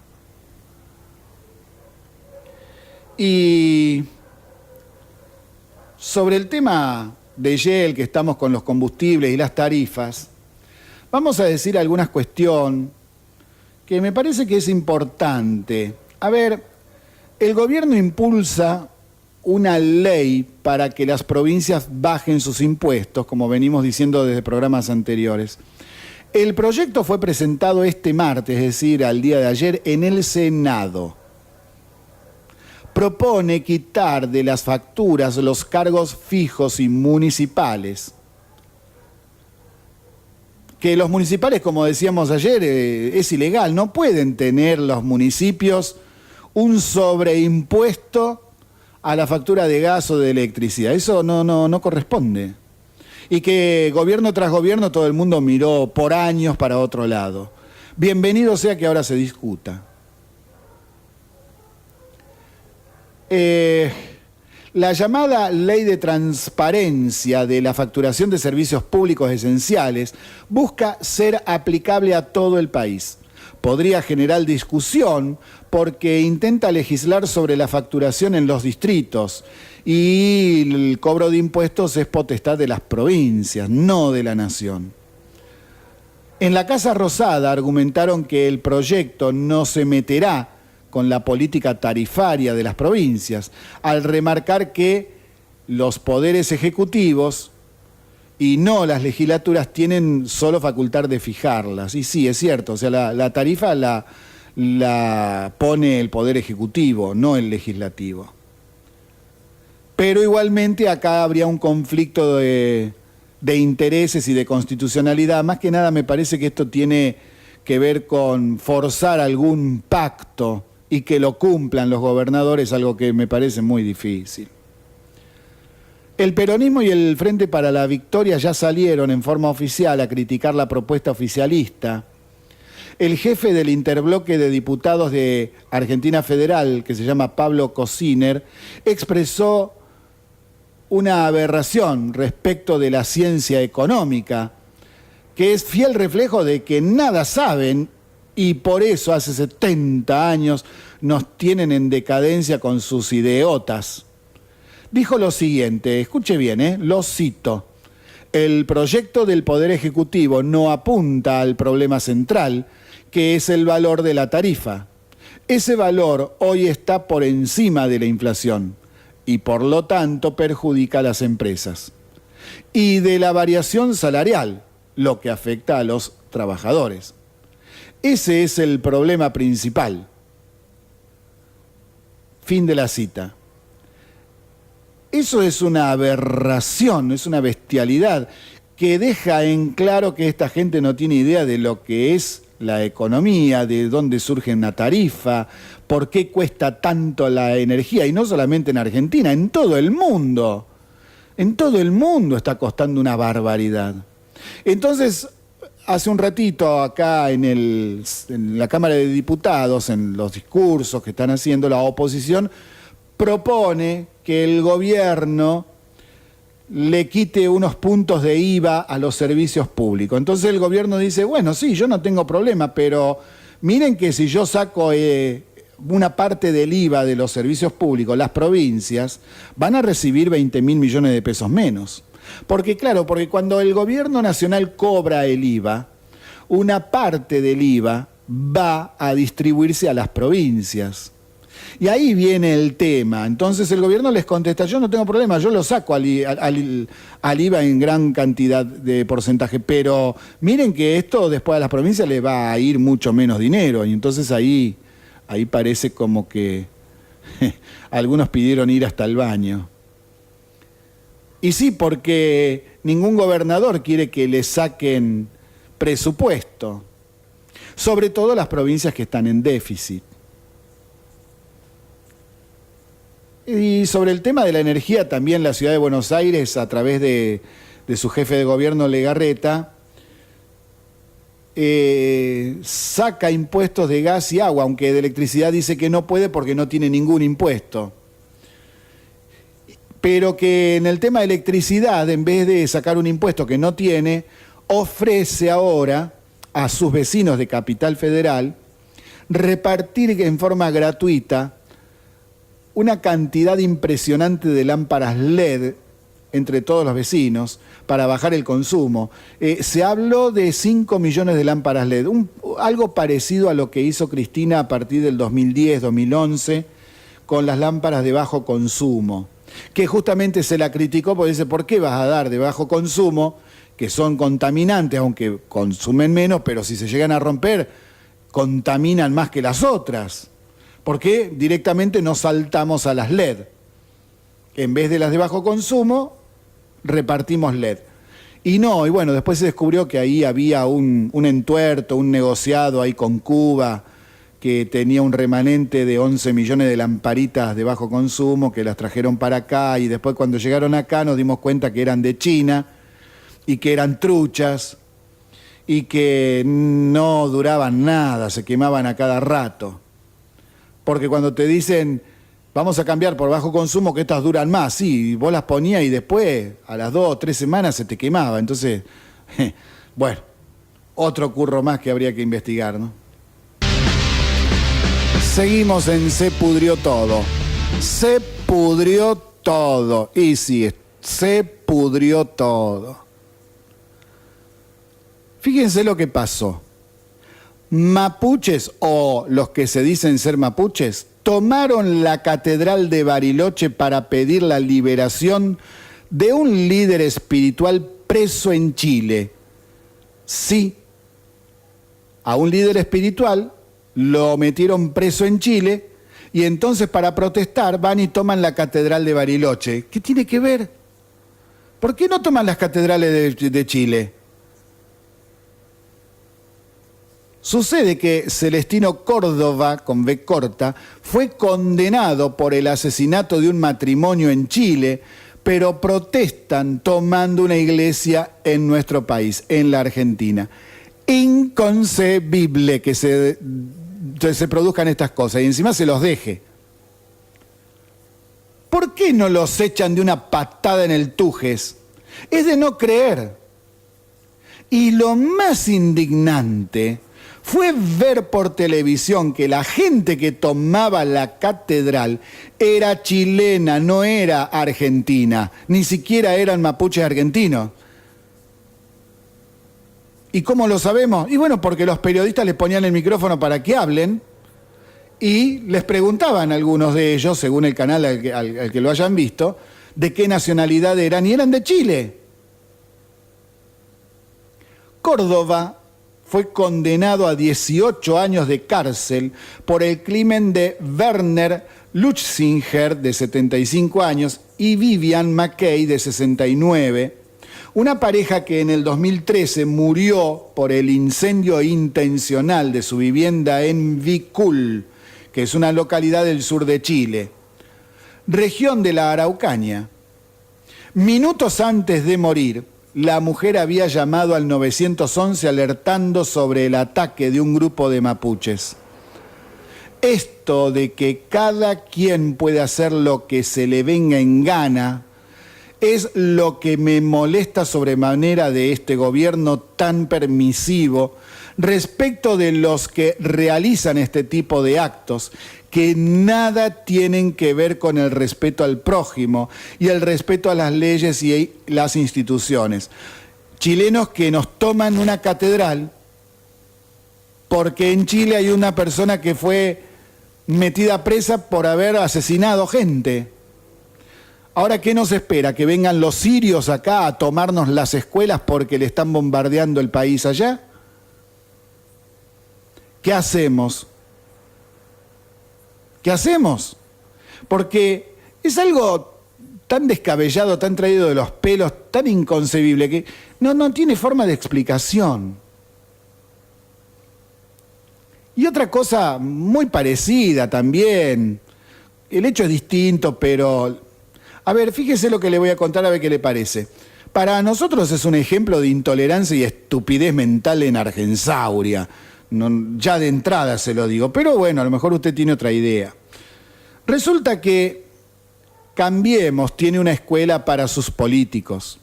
Y sobre el tema de Shell, que estamos con los combustibles y las tarifas, vamos a decir algunas cuestiones que me parece que es importante. A ver, el gobierno impulsa una ley para que las provincias bajen sus impuestos, como venimos diciendo desde programas anteriores. El proyecto fue presentado este martes, es decir, al día de ayer, en el Senado. Propone quitar de las facturas los cargos fijos y municipales. Que los municipales, como decíamos ayer, es ilegal. No pueden tener los municipios un sobreimpuesto a la factura de gas o de electricidad. Eso no corresponde. Y que gobierno tras gobierno todo el mundo miró por años para otro lado. Bienvenido sea que ahora se discuta. La llamada Ley de Transparencia de la Facturación de Servicios Públicos Esenciales busca ser aplicable a todo el país. Podría generar discusión porque intenta legislar sobre la facturación en los distritos y el cobro de impuestos es potestad de las provincias, no de la nación. En la Casa Rosada argumentaron que el proyecto no se meterá con la política tarifaria de las provincias, al remarcar que los poderes ejecutivos y no las legislaturas tienen solo facultad de fijarlas. Y sí, es cierto, o sea, la tarifa la pone el Poder Ejecutivo, no el Legislativo. Pero igualmente acá habría un conflicto de intereses y de constitucionalidad. Más que nada me parece que esto tiene que ver con forzar algún pacto y que lo cumplan los gobernadores, algo que me parece muy difícil. El peronismo y el Frente para la Victoria ya salieron en forma oficial a criticar la propuesta oficialista. El jefe del interbloque de diputados de Argentina Federal, que se llama Pablo Cosiner, expresó una aberración respecto de la ciencia económica, que es fiel reflejo de que nada saben y por eso hace 70 años nos tienen en decadencia con sus ideotas. Dijo lo siguiente, escuche bien, lo cito: el proyecto del Poder Ejecutivo no apunta al problema central, que es el valor de la tarifa. Ese valor hoy está por encima de la inflación y por lo tanto perjudica a las empresas. y de la variación salarial, lo que afecta a los trabajadores. Ese es el problema principal. Fin de la cita. Eso es una aberración, es una bestialidad que deja en claro que esta gente no tiene idea de lo que es la economía, de dónde surge una tarifa, por qué cuesta tanto la energía, y no solamente en Argentina, en todo el mundo. En todo el mundo está costando una barbaridad. Entonces, hace un ratito acá en la Cámara de Diputados, en los discursos que están haciendo, la oposición propone que el gobierno le quite unos puntos de IVA a los servicios públicos. Entonces el gobierno dice, bueno, sí, yo no tengo problema, pero miren que si yo saco una parte del IVA de los servicios públicos, las provincias van a recibir 20.000 millones de pesos menos. Porque claro, porque cuando el gobierno nacional cobra el IVA, una parte del IVA va a distribuirse a las provincias. Y ahí viene el tema. Entonces el gobierno les contesta, yo no tengo problema, yo lo saco al IVA en gran cantidad de porcentaje, pero miren que esto después a las provincias les va a ir mucho menos dinero. Y entonces ahí parece como que algunos pidieron ir hasta el baño. Y sí, porque ningún gobernador quiere que le saquen presupuesto, sobre todo las provincias que están en déficit. Y sobre el tema de la energía, también la ciudad de Buenos Aires, a través de su jefe de gobierno, Legarreta, saca impuestos de gas y agua, aunque de electricidad dice que no puede porque no tiene ningún impuesto. Pero que en el tema de electricidad, en vez de sacar un impuesto que no tiene, ofrece ahora a sus vecinos de Capital Federal repartir en forma gratuita una cantidad impresionante de lámparas LED entre todos los vecinos para bajar el consumo. Se habló de 5 millones de lámparas LED, algo parecido a lo que hizo Cristina a partir del 2010, 2011, con las lámparas de bajo consumo, que justamente se la criticó porque dice, ¿por qué vas a dar de bajo consumo, que son contaminantes, aunque consumen menos, pero si se llegan a romper, contaminan más que las otras? ¿Por qué directamente no saltamos a las LED? En vez de las de bajo consumo, repartimos LED. Y no, y bueno, después se descubrió que ahí había un entuerto, un negociado ahí con Cuba, que tenía un remanente de 11 millones de lamparitas de bajo consumo, que las trajeron para acá, y después cuando llegaron acá nos dimos cuenta que eran de China, y que eran truchas, y que no duraban nada, se quemaban a cada rato. Porque cuando te dicen, vamos a cambiar por bajo consumo, que estas duran más, sí, vos las ponías y después, a las 2 o 3 semanas se te quemaba. Entonces, bueno, otro curro más que habría que investigar, ¿no? Seguimos en Se Pudrió Todo. Se pudrió todo. Y sí, se pudrió todo. Fíjense lo que pasó. Mapuches, o los que se dicen ser mapuches, tomaron la Catedral de Bariloche para pedir la liberación de un líder espiritual preso en Chile. Sí, a un líder espiritual lo metieron preso en Chile y entonces para protestar van y toman la Catedral de Bariloche. ¿Qué tiene que ver? ¿Por qué no toman las catedrales de Chile? Sucede que Celestino Córdoba, con B corta, fue condenado por el asesinato de un matrimonio en Chile, pero protestan tomando una iglesia en nuestro país, en la Argentina. Inconcebible que se produzcan estas cosas y encima se los deje. ¿Por qué no los echan de una patada en el tujes? Es de no creer. Y lo más indignante fue ver por televisión que la gente que tomaba la catedral era chilena, no era argentina, ni siquiera eran mapuches argentinos. ¿Y cómo lo sabemos? Y bueno, porque los periodistas les ponían el micrófono para que hablen y les preguntaban a algunos de ellos, según el canal al que lo hayan visto, de qué nacionalidad eran, y eran de Chile. Córdoba fue condenado a 18 años de cárcel por el crimen de Werner Lutzinger, de 75 años, y Vivian McKay, de 69, una pareja que en el 2013 murió por el incendio intencional de su vivienda en Vicul, que es una localidad del sur de Chile, región de la Araucanía. Minutos antes de morir, la mujer había llamado al 911 alertando sobre el ataque de un grupo de mapuches. Esto de que cada quien puede hacer lo que se le venga en gana es lo que me molesta sobremanera de este gobierno tan permisivo respecto de los que realizan este tipo de actos, que nada tienen que ver con el respeto al prójimo y el respeto a las leyes y las instituciones. Chilenos que nos toman una catedral porque en Chile hay una persona que fue metida presa por haber asesinado gente. Ahora, ¿qué nos espera? ¿Que vengan los sirios acá a tomarnos las escuelas porque le están bombardeando el país allá? ¿Qué hacemos? ¿Qué hacemos? Porque es algo tan descabellado, tan traído de los pelos, tan inconcebible, que no tiene forma de explicación. Y otra cosa muy parecida también, el hecho es distinto, pero... A ver, fíjese lo que le voy a contar a ver qué le parece. Para nosotros es un ejemplo de intolerancia y estupidez mental en Argensauria. No, ya de entrada se lo digo, pero bueno, a lo mejor usted tiene otra idea. Resulta que Cambiemos tiene una escuela para sus políticos.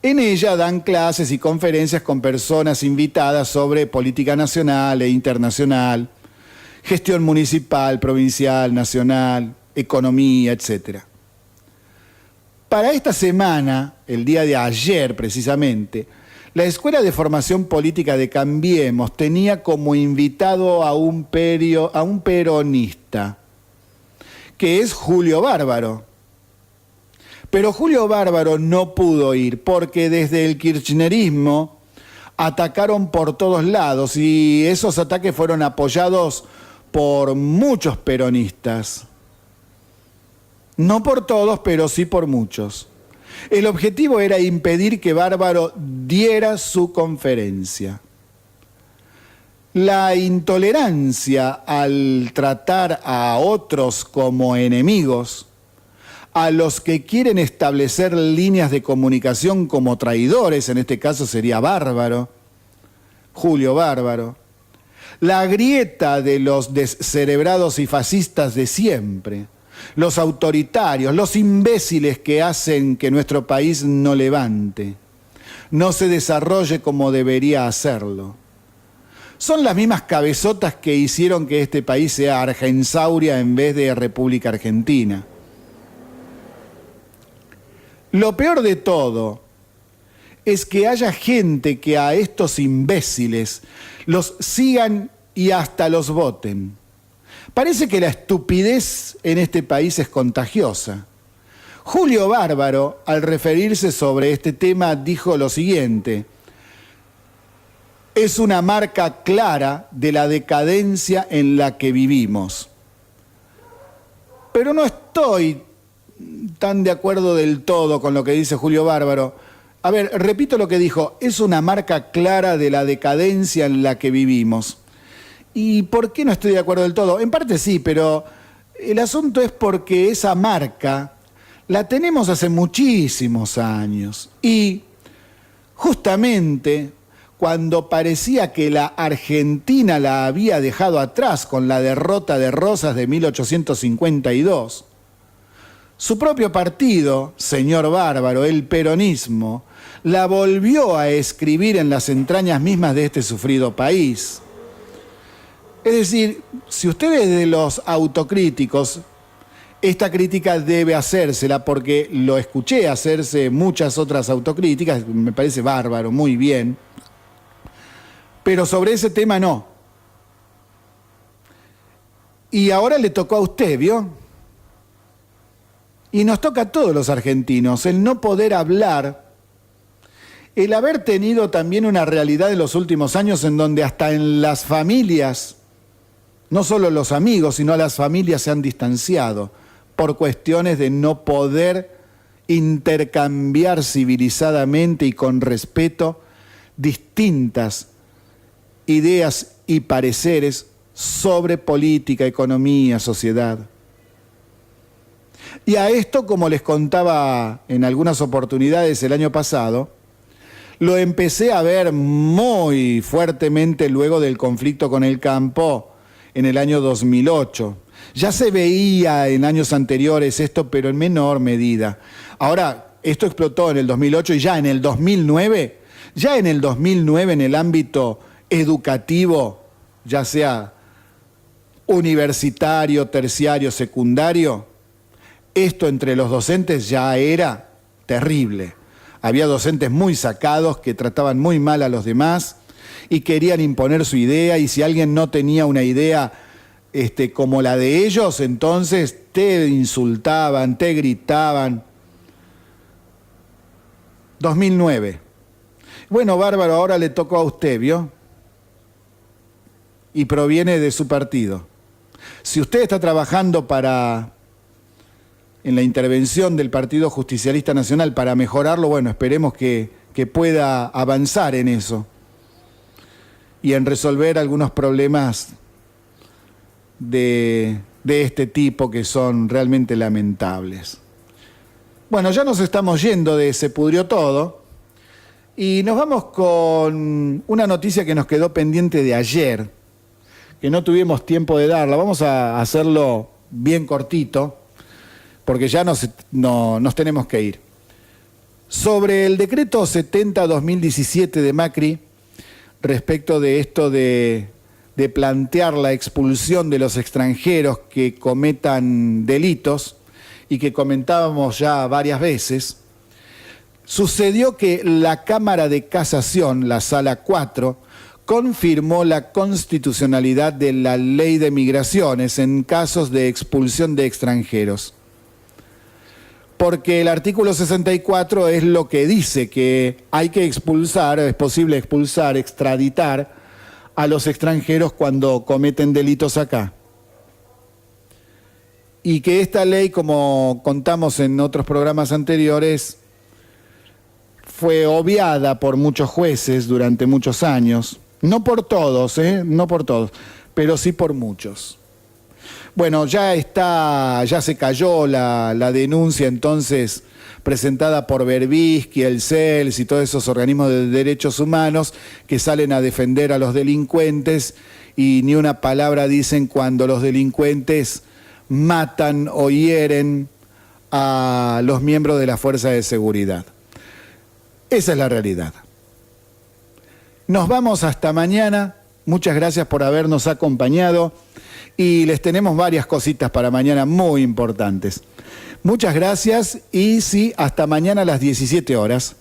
En ella dan clases y conferencias con personas invitadas sobre política nacional e internacional, gestión municipal, provincial, nacional, economía, etc. Para esta semana, el día de ayer precisamente, la Escuela de Formación Política de Cambiemos tenía como invitado a un peronista, que es Julio Bárbaro. Pero Julio Bárbaro no pudo ir porque desde el kirchnerismo atacaron por todos lados y esos ataques fueron apoyados por muchos peronistas. No por todos, pero sí por muchos. El objetivo era impedir que Bárbaro diera su conferencia. La intolerancia al tratar a otros como enemigos, a los que quieren establecer líneas de comunicación como traidores, en este caso sería Bárbaro, Julio Bárbaro, la grieta de los descerebrados y fascistas de siempre, los autoritarios, los imbéciles que hacen que nuestro país no levante, no se desarrolle como debería hacerlo. Son las mismas cabezotas que hicieron que este país sea Argensauria en vez de República Argentina. Lo peor de todo es que haya gente que a estos imbéciles los sigan y hasta los voten. Parece que la estupidez en este país es contagiosa. Julio Bárbaro, al referirse sobre este tema, dijo lo siguiente: es una marca clara de la decadencia en la que vivimos. Pero no estoy tan de acuerdo del todo con lo que dice Julio Bárbaro. A ver, repito lo que dijo: es una marca clara de la decadencia en la que vivimos. ¿Y por qué no estoy de acuerdo del todo? En parte sí, pero el asunto es porque esa marca la tenemos hace muchísimos años. Y justamente cuando parecía que la Argentina la había dejado atrás con la derrota de Rosas de 1852, su propio partido, señor Bárbaro, el peronismo, la volvió a escribir en las entrañas mismas de este sufrido país. Es decir, si usted es de los autocríticos, esta crítica debe hacérsela porque lo escuché hacerse muchas otras autocríticas, me parece bárbaro, muy bien, pero sobre ese tema no. Y ahora le tocó a usted, ¿vio? Y nos toca a todos los argentinos el no poder hablar el haber tenido también una realidad en los últimos años en donde hasta en las familias, no solo los amigos, sino las familias se han distanciado por cuestiones de no poder intercambiar civilizadamente y con respeto distintas ideas y pareceres sobre política, economía, sociedad. Y a esto, como les contaba en algunas oportunidades el año pasado, lo empecé a ver muy fuertemente luego del conflicto con el campo en el año 2008. Ya se veía en años anteriores esto, pero en menor medida. Ahora, esto explotó en el 2008 y ya en el 2009, en el ámbito educativo, ya sea universitario, terciario, secundario, esto entre los docentes ya era terrible. Había docentes muy sacados que trataban muy mal a los demás y querían imponer su idea, y si alguien no tenía una idea como la de ellos, entonces te insultaban, te gritaban. 2009. Bueno, bárbaro, ahora le tocó a usted, ¿vio? Y proviene de su partido. Si usted está trabajando en la intervención del Partido Justicialista Nacional para mejorarlo, bueno, esperemos que pueda avanzar en eso y en resolver algunos problemas de este tipo que son realmente lamentables. Bueno, ya nos estamos yendo de Se Pudrió Todo y nos vamos con una noticia que nos quedó pendiente de ayer, que no tuvimos tiempo de darla. Vamos a hacerlo bien cortito, porque ya nos tenemos que ir. Sobre el decreto 70-2017 de Macri, respecto de esto de plantear la expulsión de los extranjeros que cometan delitos, y que comentábamos ya varias veces, sucedió que la Cámara de Casación, la Sala 4, confirmó la constitucionalidad de la Ley de Migraciones en casos de expulsión de extranjeros. Porque el artículo 64 es lo que dice que hay que expulsar, es posible expulsar, extraditar a los extranjeros cuando cometen delitos acá. Y que esta ley, como contamos en otros programas anteriores, fue obviada por muchos jueces durante muchos años. No por todos, no por todos, pero sí por muchos. Bueno, ya se cayó la denuncia entonces presentada por Berbisky, el CELS y todos esos organismos de derechos humanos que salen a defender a los delincuentes y ni una palabra dicen cuando los delincuentes matan o hieren a los miembros de la fuerza de seguridad. Esa es la realidad. Nos vamos hasta mañana. Muchas gracias por habernos acompañado y les tenemos varias cositas para mañana muy importantes. Muchas gracias y sí, hasta mañana a las 17 horas.